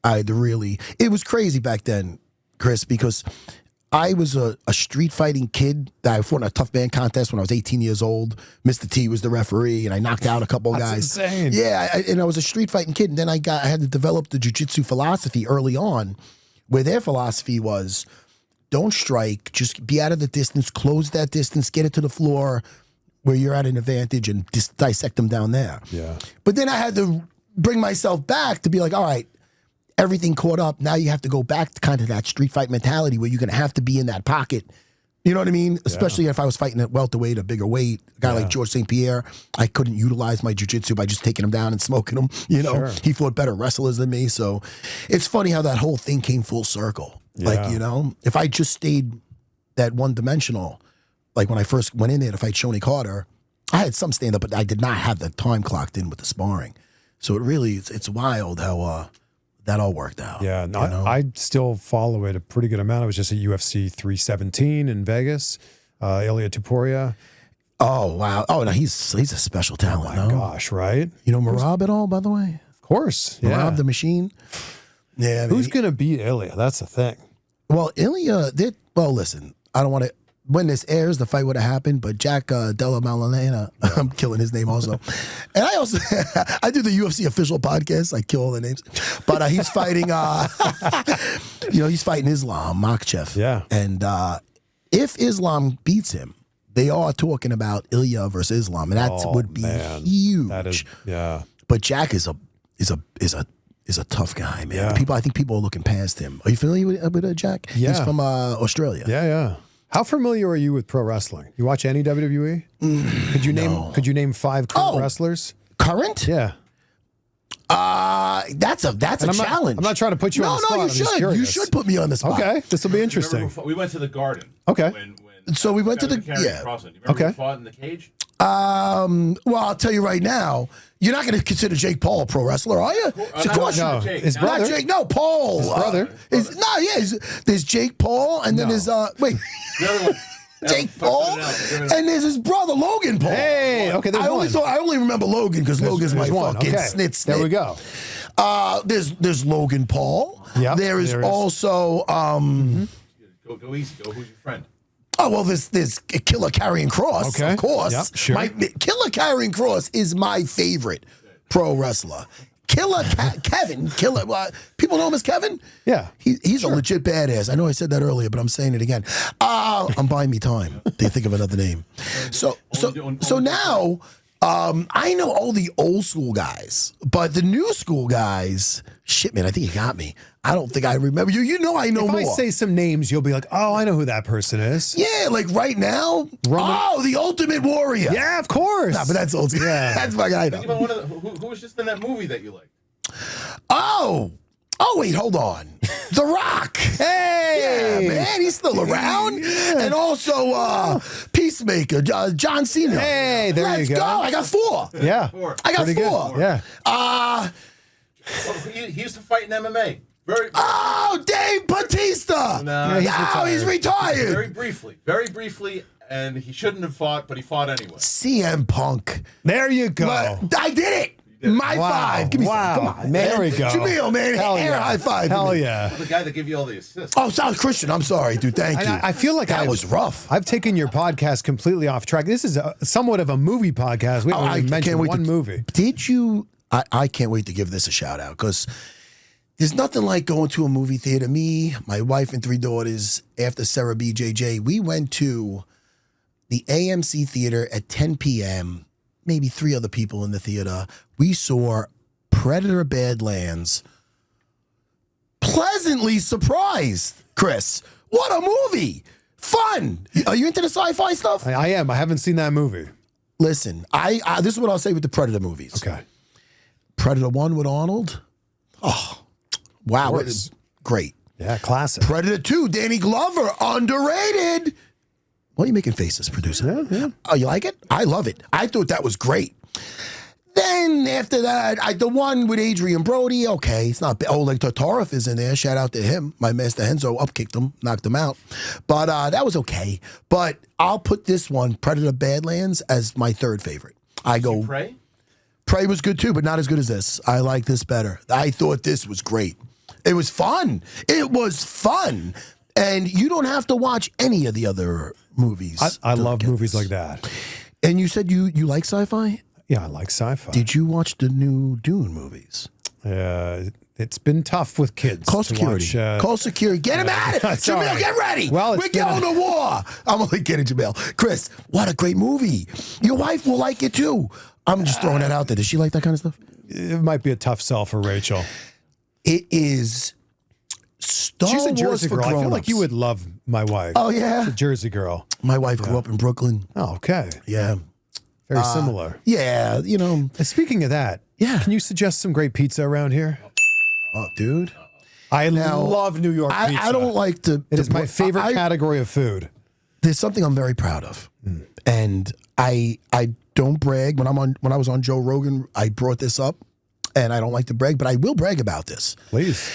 I had to really, it was crazy back then, Chris, because I was a street fighting kid that I fought in a tough man contest when I was 18 years old. Mr. T was the referee, and I knocked out a couple of guys. Insane. Yeah, and I was a street fighting kid, and then I had to develop the jiu-jitsu philosophy early on, where their philosophy was, don't strike, just be out of the distance, close that distance, get it to the floor where you're at an advantage, and just dissect them down there. Yeah. But then I had to bring myself back to be like, all right, everything caught up. Now you have to go back to kind of that street fight mentality where you're going to have to be in that pocket. You know what I mean? Especially if I was fighting at welterweight, a bigger weight, a guy like George St. Pierre, I couldn't utilize my jiu-jitsu by just taking him down and smoking him. He fought better wrestlers than me. So it's funny how that whole thing came full circle. Like, if I just stayed that one-dimensional, like when I first went in there to fight Shoney Carter, I had some stand-up, but I did not have the time clocked in with the sparring. So it really, it's wild how that all worked out. Yeah, no, I still follow it a pretty good amount. I was just at UFC 317 in Vegas. Ilya Tuporia. Oh, wow. Oh, no, he's a special talent. Oh, my gosh, right? You know Marab at all, by the way? Of course. Marab the Machine? Yeah. Who's going to beat Ilya? That's the thing. Well, Ilya did. Well, listen, I don't want to. When this airs, the fight would have happened, but Jack Della Maddalena, I'm killing his name also. And I also, I do the UFC official podcast. I kill all the names. But he's fighting, he's fighting Islam Makhachev. Yeah. And if Islam beats him, they are talking about Ilya versus Islam, and that would be huge. That is, But Jack is a tough guy, man. Yeah. I think people are looking past him. Are you familiar with Jack? Yeah. He's from Australia. Yeah. How familiar are you with pro wrestling? You watch any WWE? Could you name 5 current wrestlers? Current? Yeah. That's a challenge. I'm not trying to put you on the spot. No, you should. You should put me on the spot. Okay, this will be interesting. We went to the Garden. Okay. So we went to the Crossing. You remember we fought in the cage? Well, I'll tell you right now, you're not going to consider Jake Paul a pro wrestler, are you? Of course, no. His brother. Not Jake. No, Paul. His brother. There's Jake Paul, and then there's Jake Paul, and there's his brother Logan Paul. Hey, okay. I only remember Logan because Logan's my fucking snit. There we go. There's Logan Paul. Yeah. There is also Go easy. Go. Who's your friend? Oh, well, there's Killer Karrion Kross, okay. Of course. Yep, sure. Killer Karrion Kross is my favorite pro wrestler. Kevin. People know him as Kevin? Yeah. He's a legit badass. I know I said that earlier, but I'm saying it again. I'm buying me time to think of another name. So now, I know all the old school guys, but the new school guys, shit, man, I think you got me. I don't think I remember you. You know I know more. If I say some names, you'll be like, oh, I know who that person is. Yeah, like right now. The Ultimate Warrior. Yeah, of course. Nah, but that's old. Yeah. That's my guy. Think about who was just in that movie that you liked? Oh, Oh, wait, hold on. The Rock. Hey! Yeah, man, he's still around. And also Peacemaker, John Cena. Hey, there Let's you go. I got 4. Yeah. I got Pretty 4. Good. Yeah. He used to fight in MMA. Dave Bautista. No, he's retired. Very briefly, and he shouldn't have fought, but he fought anyway. CM Punk. There you go. I did it. My 5. Give me some. Come on, man. There we go. Jamil, man. Air high 5. Hell yeah. The guy that gave you all the assists. Oh, sounds Christian. I'm sorry, dude. Thank you. I feel like that was rough. I've taken your podcast completely off track. This is somewhat of a movie podcast. We haven't even mentioned one movie. Did you? I can't wait to give this a shout out because there's nothing like going to a movie theater. Me, my wife, and 3 daughters, after Serra BJJ, we went to the AMC theater at 10 p.m., maybe 3 other people in the theater. We saw Predator Badlands. Pleasantly surprised, Chris. What a movie. Fun. Are you into the sci-fi stuff? I am. I haven't seen that movie. Listen, this is what I'll say with the Predator movies. Okay. Predator 1 with Arnold. Oh, wow. It is great. Yeah, classic. Predator 2, Danny Glover, underrated. What are you making faces, producer? Yeah. Oh, you like it? I love it. I thought that was great. Then after that, the one with Adrian Brody, okay, it's not bad. Oleg Tartarev is in there. Shout out to him. My master Henzo upkicked him, knocked him out. But that was okay. But I'll put this one, Predator Badlands, as my 3rd favorite. I go. Prey? Prey was good too, but not as good as this. I like this better. I thought this was great. It was fun. It was fun. And you don't have to watch any of the other movies. I love movies like that. And you said you like sci-fi? Yeah, I like sci-fi. Did you watch the new Dune movies? It's been tough with kids. Call security. Call security. Get him at it. Jamil, right. get ready. Well, we're going to war. I'm only kidding, Jamil. Chris, what a great movie. Your wife will like it too. I'm just throwing that out there. Does she like that kind of stuff? It might be a tough sell for Rachel. It is Star She's a Wars Jersey for girl. I feel grown-ups. like you would love my wife. Oh, yeah? She's a Jersey girl. My wife grew up in Brooklyn. Oh, okay. Yeah. Very similar. Yeah, you know. Speaking of that, Yeah. can you suggest some great pizza around here? Oh, dude. I love New York pizza. I don't like to. It is my favorite category of food. There's something I'm very proud of, and I don't brag. When I was on Joe Rogan, I brought this up, and I don't like to brag, but I will brag about this. Please.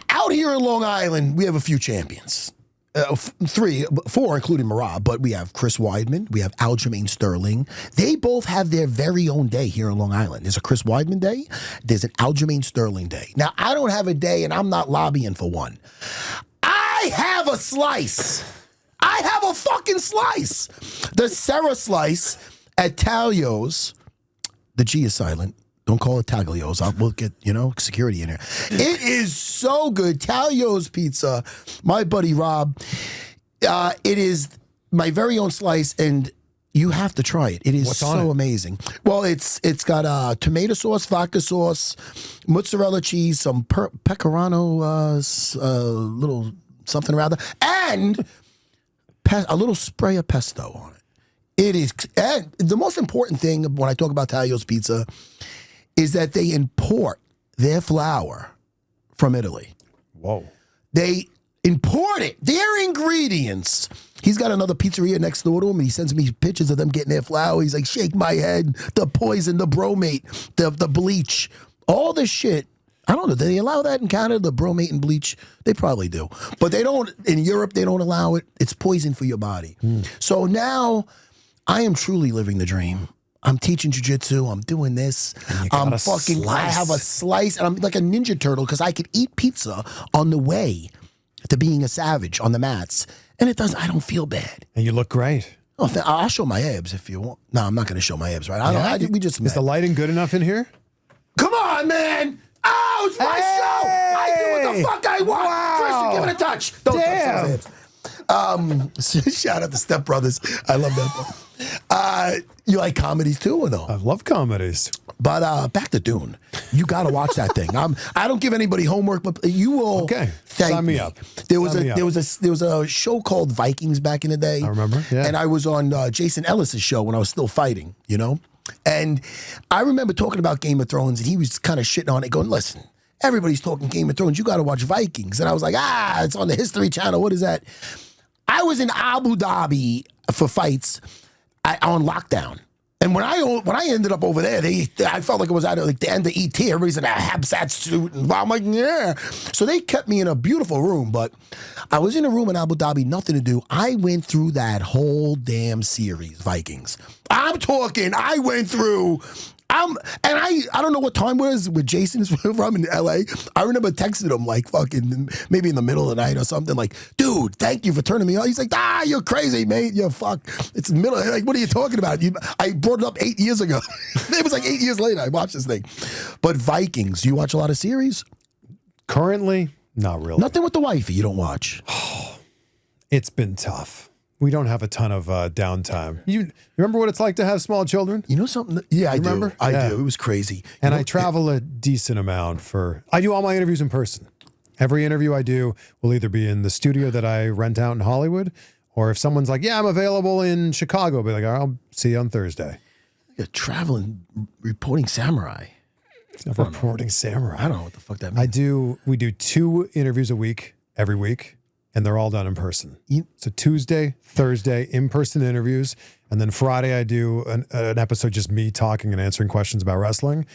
Out here in Long Island, we have a few champions. 3, 4, including Marab, but we have Chris Weidman, we have Aljamain Sterling. They both have their very own day here in Long Island. There's a Chris Weidman day, there's an Aljamain Sterling day. Now, I don't have a day, and I'm not lobbying for one. I have a slice. I have a fucking slice. The Serra slice at Talio's, the G is silent. Don't call it Taglio's. We'll get, security in here. It is so good. Talio's Pizza, my buddy Rob. It is my very own slice, and you have to try it. It is so amazing. Well, it's got tomato sauce, vodka sauce, mozzarella cheese, some pecorino, little something around there, and a little spray of pesto on it. It is, and the most important thing when I talk about Talio's Pizza is that they import their flour from Italy. Whoa. They import it, their ingredients. He's got another pizzeria next door to him, and he sends me pictures of them getting their flour. He's like, shake my head, the poison, the bromate, the bleach, all this shit. I don't know, do they allow that in Canada, the bromate and bleach? They probably do. But they don't, in Europe, they don't allow it. It's poison for your body. So now I am truly living the dream. I'm teaching jiu-jitsu. I'm doing this. I have a slice, and I'm like a ninja turtle because I could eat pizza on the way to being a savage on the mats. And I don't feel bad. And you look great. Oh, I'll show my abs if you want. No, I'm not going to show my abs, right? We just met. Is the lighting good enough in here? Come on, man. Oh, it's my show. I do what the fuck I want. Wow. Christian, give it a touch. Don't touch those abs. Shout out to Step Brothers. I love that. You like comedies too, or no? I love comedies. But back to Dune. You got to watch that thing. I don't give anybody homework, but you will. Okay, thank sign me up. There was a show called Vikings back in the day. I remember. Yeah. And I was on Jason Ellis's show when I was still fighting. And I remember talking about Game of Thrones, and he was kind of shitting on it, going, "Listen, everybody's talking Game of Thrones. You got to watch Vikings. And I was like, it's on the History Channel. What is that? I was in Abu Dhabi for fights on lockdown. And when I ended up over there, I felt like it was at like the end of ET. Everybody's in a Habsat suit, and I'm like, yeah. So they kept me in a beautiful room, but I was in a room in Abu Dhabi, nothing to do. I went through that whole damn series, Vikings. I'm talking. I went through. I don't know what time it was with Jason from in LA. I remember texting him like fucking maybe in the middle of the night or something like, dude, thank you for turning me on. He's like, you're crazy, mate. You're fuck. It's the middle. Like, what are you talking about? I brought it up 8 years ago. It was like 8 years later I watched this thing. But Vikings, do you watch a lot of series? Currently, not really. Nothing with the wifey you don't watch. It's been tough. We don't have a ton of downtime. You remember what it's like to have small children? You know something? Yeah, I remember? do. I do. It was crazy. And I travel a decent amount I do all my interviews in person. Every interview I do will either be in the studio that I rent out in Hollywood, or if someone's like, yeah, I'm available in Chicago, I'll be like, all right, I'll see you on Thursday. You're traveling, reporting samurai. Reporting samurai. I don't know what the fuck that means. We do 2 interviews a week, every week. And they're all done in person. So Tuesday, Thursday, in-person interviews. And then Friday, I do an episode just me talking and answering questions about wrestling.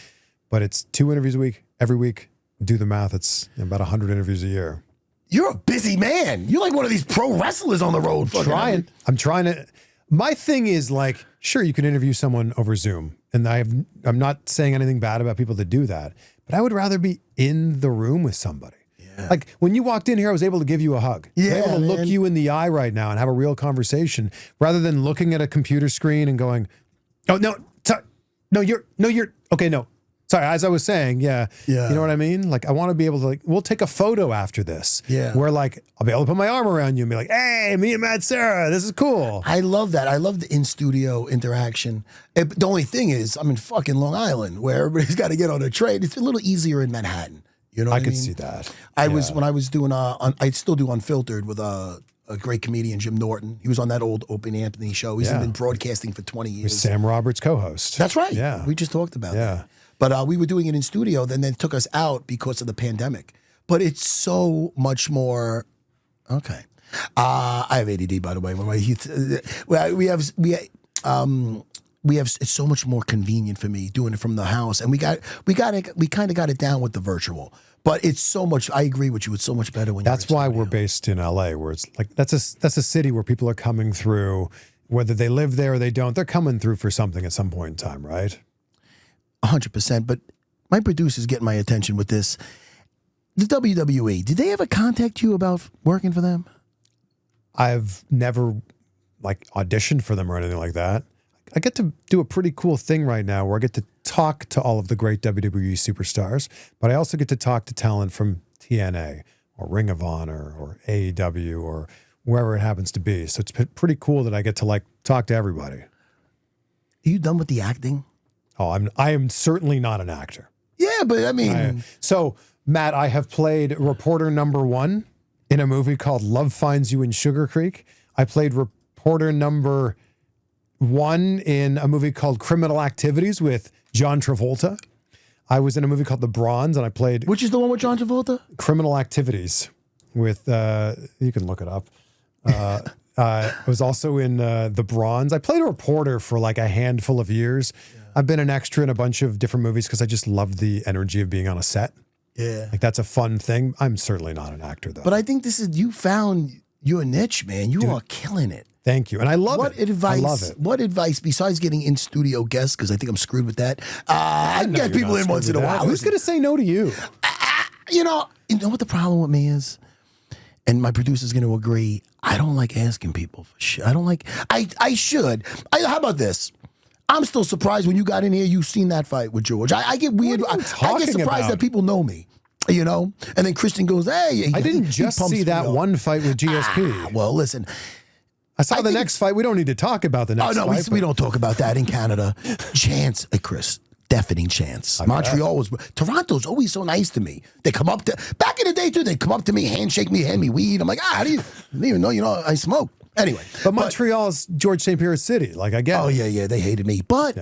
But it's 2 interviews a week, every week. Do the math. It's about 100 interviews a year. You're a busy man. You're like one of these pro wrestlers on the road. I'm trying to. My thing is like, sure, you can interview someone over Zoom. And I'm not saying anything bad about people that do that. But I would rather be in the room with somebody. Like when you walked in here, I was able to give you a hug. Yeah, I'm able to look you in the eye right now and have a real conversation rather than looking at a computer screen and going, "Oh no, you're okay." No, sorry. As I was saying, yeah, you know what I mean. Like I want to be able to we'll take a photo after this. Yeah, where like I'll be able to put my arm around you and be like, "Hey, me and Matt Serra, this is cool." I love that. I love the in studio interaction. The only thing is, I'm in fucking Long Island where everybody's got to get on a train. It's a little easier in Manhattan. You know what I could mean? see that. When I was doing I still do Unfiltered with a great comedian, Jim Norton. He was on that old Opie and Anthony show. He's been broadcasting for 20 years. With Sam Roberts co-host. That's right. Yeah. We just talked about that. But we were doing it in studio, then they took us out because of the pandemic. But it's so much more okay. I have ADD, by the way. It's so much more convenient for me doing it from the house, and we kind of got it down with the virtual. But it's so much. I agree with you. It's so much better when. That's why we're based in LA, where it's like that's a city where people are coming through, whether they live there or they don't. They're coming through for something at some point in time, right? 100%. But my producer's getting my attention with this. The WWE. Did they ever contact you about working for them? I've never auditioned for them or anything like that. I get to do a pretty cool thing right now where I get to talk to all of the great WWE superstars, but I also get to talk to talent from TNA or Ring of Honor or AEW or wherever it happens to be. So it's pretty cool that I get to talk to everybody. Are you done with the acting? Oh, I am certainly not an actor. Yeah, but I mean... So, Matt, I have played reporter number 1 in a movie called Love Finds You in Sugar Creek. I played reporter number 1 in a movie called Criminal Activities with John Travolta. I was in a movie called The Bronze, and I played... Which is the one with John Travolta? Criminal Activities with... you can look it up. I was also in The Bronze. I played a reporter for a handful of years. Yeah. I've been an extra in a bunch of different movies because I just love the energy of being on a set. Yeah. That's a fun thing. I'm certainly not an actor, though. But I think you found your niche, man. You are killing it. Thank you. And I love it. I love it. What advice, besides getting in-studio guests, because I think I'm screwed with that, I get people in once in a while. Who's going to say no to you? You know what the problem with me is? And my producer's going to agree. I don't like asking people for shit. I don't like... I should. How about this? I'm still surprised when you got in here, you seen that fight with George. I get weird. I get surprised that people know me. And then Christian goes, hey. I didn't just see that one fight with GSP. Well, listen... I saw the next fight. We don't need to talk about the next fight. Oh, no, we don't talk about that in Canada. Chance, Chris, deafening chance. Toronto's always so nice to me. They come up back in the day, too, they come up to me, handshake me, hand me weed. I'm like, how do you, I didn't even know, I smoke. Anyway. But Montreal's George St. Pierre's city. I get it. Oh, yeah, they hated me. But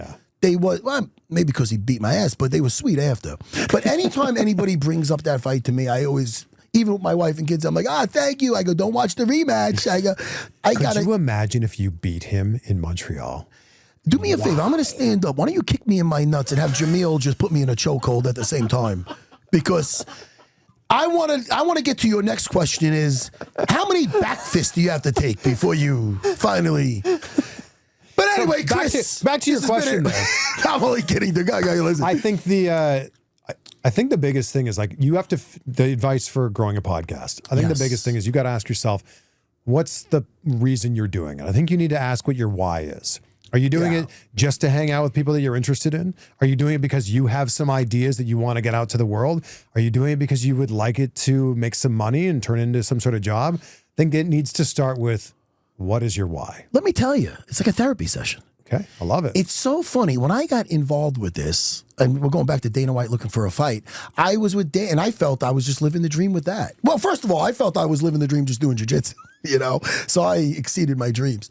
well, maybe because he beat my ass, but they were sweet after. But anytime anybody brings up that fight to me, I always, even with my wife and kids, I'm like, thank you. I go, don't watch the rematch. I go, Could you imagine if you beat him in Montreal? Do me a favor. I'm going to stand up. Why don't you kick me in my nuts and have Jamil just put me in a chokehold at the same time? Because I want to get to your next question is, how many back fists do you have to take before you finally... But anyway, Chris, back to your question, though. I'm only kidding. The guy, listen. I think the biggest thing is like you have to the advice for growing a podcast. I think the biggest thing is you got to ask yourself, what's the reason you're doing it? I think you need to ask what your why is. Are you doing it just to hang out with people that you're interested in? Are you doing it because you have some ideas that you want to get out to the world? Are you doing it because you would like it to make some money and turn into some sort of job? I think it needs to start with, what is your why? Let me tell you, it's like a therapy session. Okay, I love it. It's so funny. When I got involved with this, and we're going back to Dana White looking for a fight, I was with Dana, and I felt I was just living the dream with that. Well, first of all, I felt I was living the dream just doing jiu-jitsu, so I exceeded my dreams.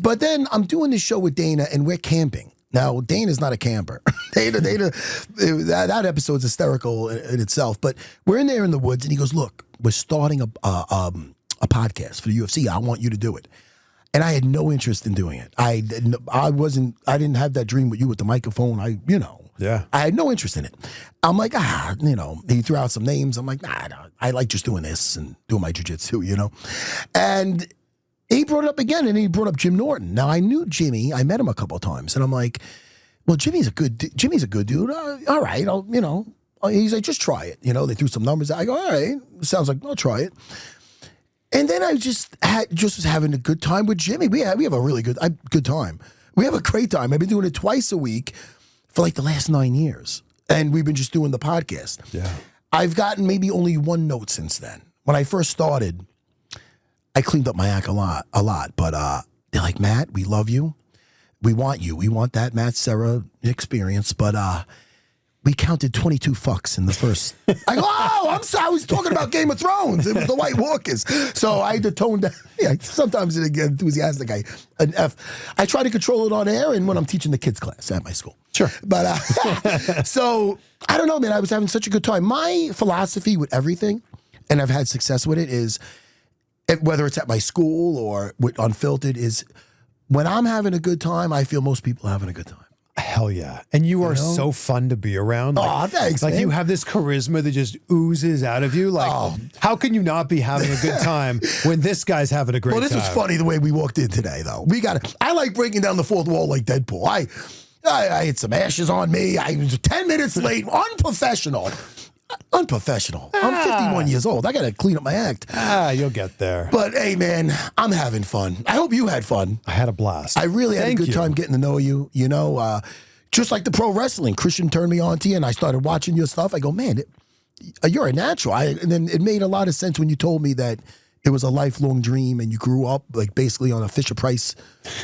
But then I'm doing this show with Dana, and we're camping. Now, Dana's not a camper. Dana, that episode's hysterical in itself, but we're in there in the woods, and he goes, look, we're starting a podcast for the UFC. I want you to do it. And I had no interest in doing it. I didn't have that dream with you with the microphone. I had no interest in it. I'm like, he threw out some names. I'm like, I like just doing this and doing my jiu-jitsu, And he brought it up again, and he brought up Jim Norton. Now, I knew Jimmy. I met him a couple of times, and I'm like, well, Jimmy's a good dude. All right, he's like, just try it. They threw some numbers out. I go, all right, sounds like I'll try it. And then I just was having a good time with Jimmy. We have a really good time. We have a great time. I've been doing it twice a week for like the last 9 years. And we've been just doing the podcast. Yeah. I've gotten maybe only one note since then. When I first started, I cleaned up my act a lot. But they're like, Matt, we love you. We want you. We want that Matt Serra experience. But we counted 22 fucks in the first. I go, I'm sorry. I was talking about Game of Thrones. It was the White Walkers. So I had to tone down. Yeah, sometimes it get enthusiastic. I try to control it on air and when I'm teaching the kids class at my school. Sure. But so I don't know, man. I was having such a good time. My philosophy with everything, and I've had success with it, is whether it's at my school or with Unfiltered, is when I'm having a good time, I feel most people are having a good time. Hell yeah. And you are so fun to be around. Like, thanks, Like man. You have this charisma that just oozes out of you. Like, how can you not be having a good time when this guy's having a great time? Well, this was funny the way we walked in today, though. I like breaking down the fourth wall like Deadpool. I had some ashes on me. I was 10 minutes late. Unprofessional. I'm 51 years old. I got to clean up my act. You'll get there. But hey, man, I'm having fun. I hope you had fun. I had a blast. I really had a good time getting to know you. Just like the pro wrestling. Christian turned me on to you, and I started watching your stuff. I go, man, you're a natural. And then it made a lot of sense when you told me that it was a lifelong dream, and you grew up like basically on a Fisher-Price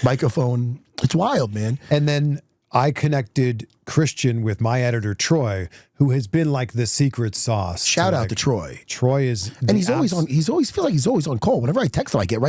microphone. It's wild, man. And then I connected Christian with my editor, Troy, who has been like the secret sauce. Shout out to Troy. Troy is... And he's always on call. Whenever I text him, I get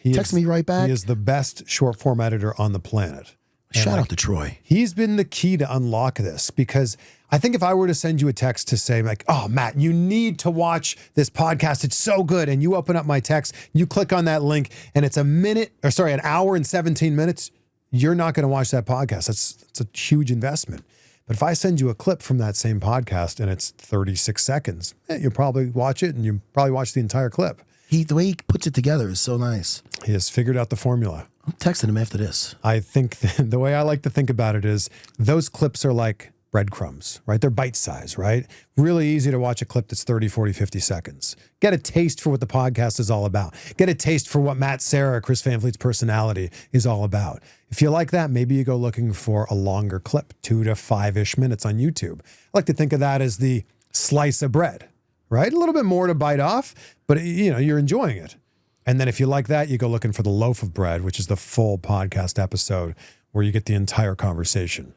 text me right back. He is the best short form editor on the planet. Shout out to Troy. He's been the key to unlock this, because I think if I were to send you a text to say like, oh, Matt, you need to watch this podcast. It's so good. And you open up my text, you click on that link, and it's an hour and 17 minutes. You're not going to watch that podcast. It's a huge investment. But if I send you a clip from that same podcast and it's 36 seconds, you'll probably watch it, and you probably watch the entire clip. The way he puts it together is so nice. He has figured out the formula. I'm texting him after this. I think the way I like to think about it is those clips are like breadcrumbs, right? They're bite size, right? Really easy to watch a clip that's 30, 40, 50 seconds. Get a taste for what the podcast is all about. Get a taste for what Matt Serra, Chris Van Vliet's personality is all about. If you like that, maybe you go looking for a longer clip, 2 to 5-ish minutes on YouTube. I like to think of that as the slice of bread, right? A little bit more to bite off, but you're enjoying it. And then if you like that, you go looking for the loaf of bread, which is the full podcast episode where you get the entire conversation.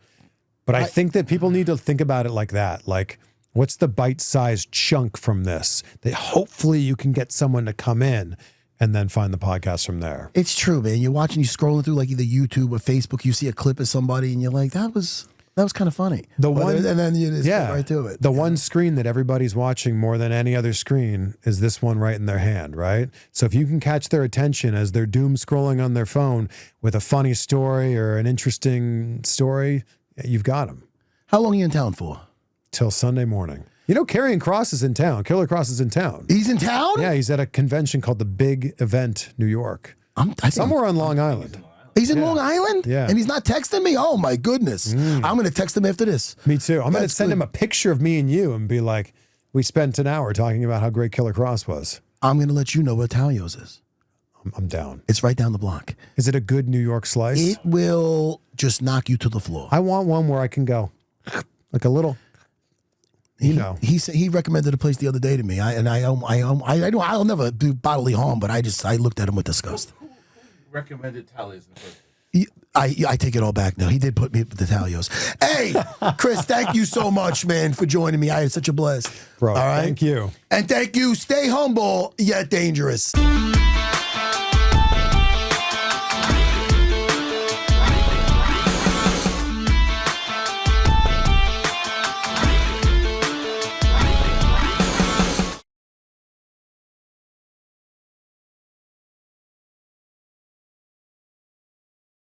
But I think that people need to think about it like that. Like, what's the bite-sized chunk from this that hopefully you can get someone to come in and then find the podcast from there? It's true, man. You're scrolling through like either YouTube or Facebook, you see a clip of somebody and you're like, that was That was kind of funny. And then you just get right to it. The one screen that everybody's watching more than any other screen is this one right in their hand, right? So if you can catch their attention as they're doom scrolling on their phone with a funny story or an interesting story, you've got them. How long are you in town for? Till Sunday morning. You know, Karrion Kross is in town. Killer Kross is in town. He's in town? Yeah, he's at a convention called the Big Event New York. Somewhere on Long Island. He's in Long Island? Yeah. And he's not texting me? Oh, my goodness. I'm going to text him after this. Me too. I'm going to send him a picture of me and you and be like, we spent an hour talking about how great Killer Kross was. I'm going to let you know where Talio's is. I'm down. It's right down the block. Is it a good New York slice? It will just knock you to the floor. I want one where I can go, like a little... He recommended a place the other day to me. I'll never do bodily harm, but I looked at him with disgust. Who recommended Talio's in the first place? I take it all back now. He did put me with the Talio's. Hey, Chris, thank you so much, man, for joining me. I had such a blast. Bro, all right? Thank you. And thank you. Stay humble, yet dangerous.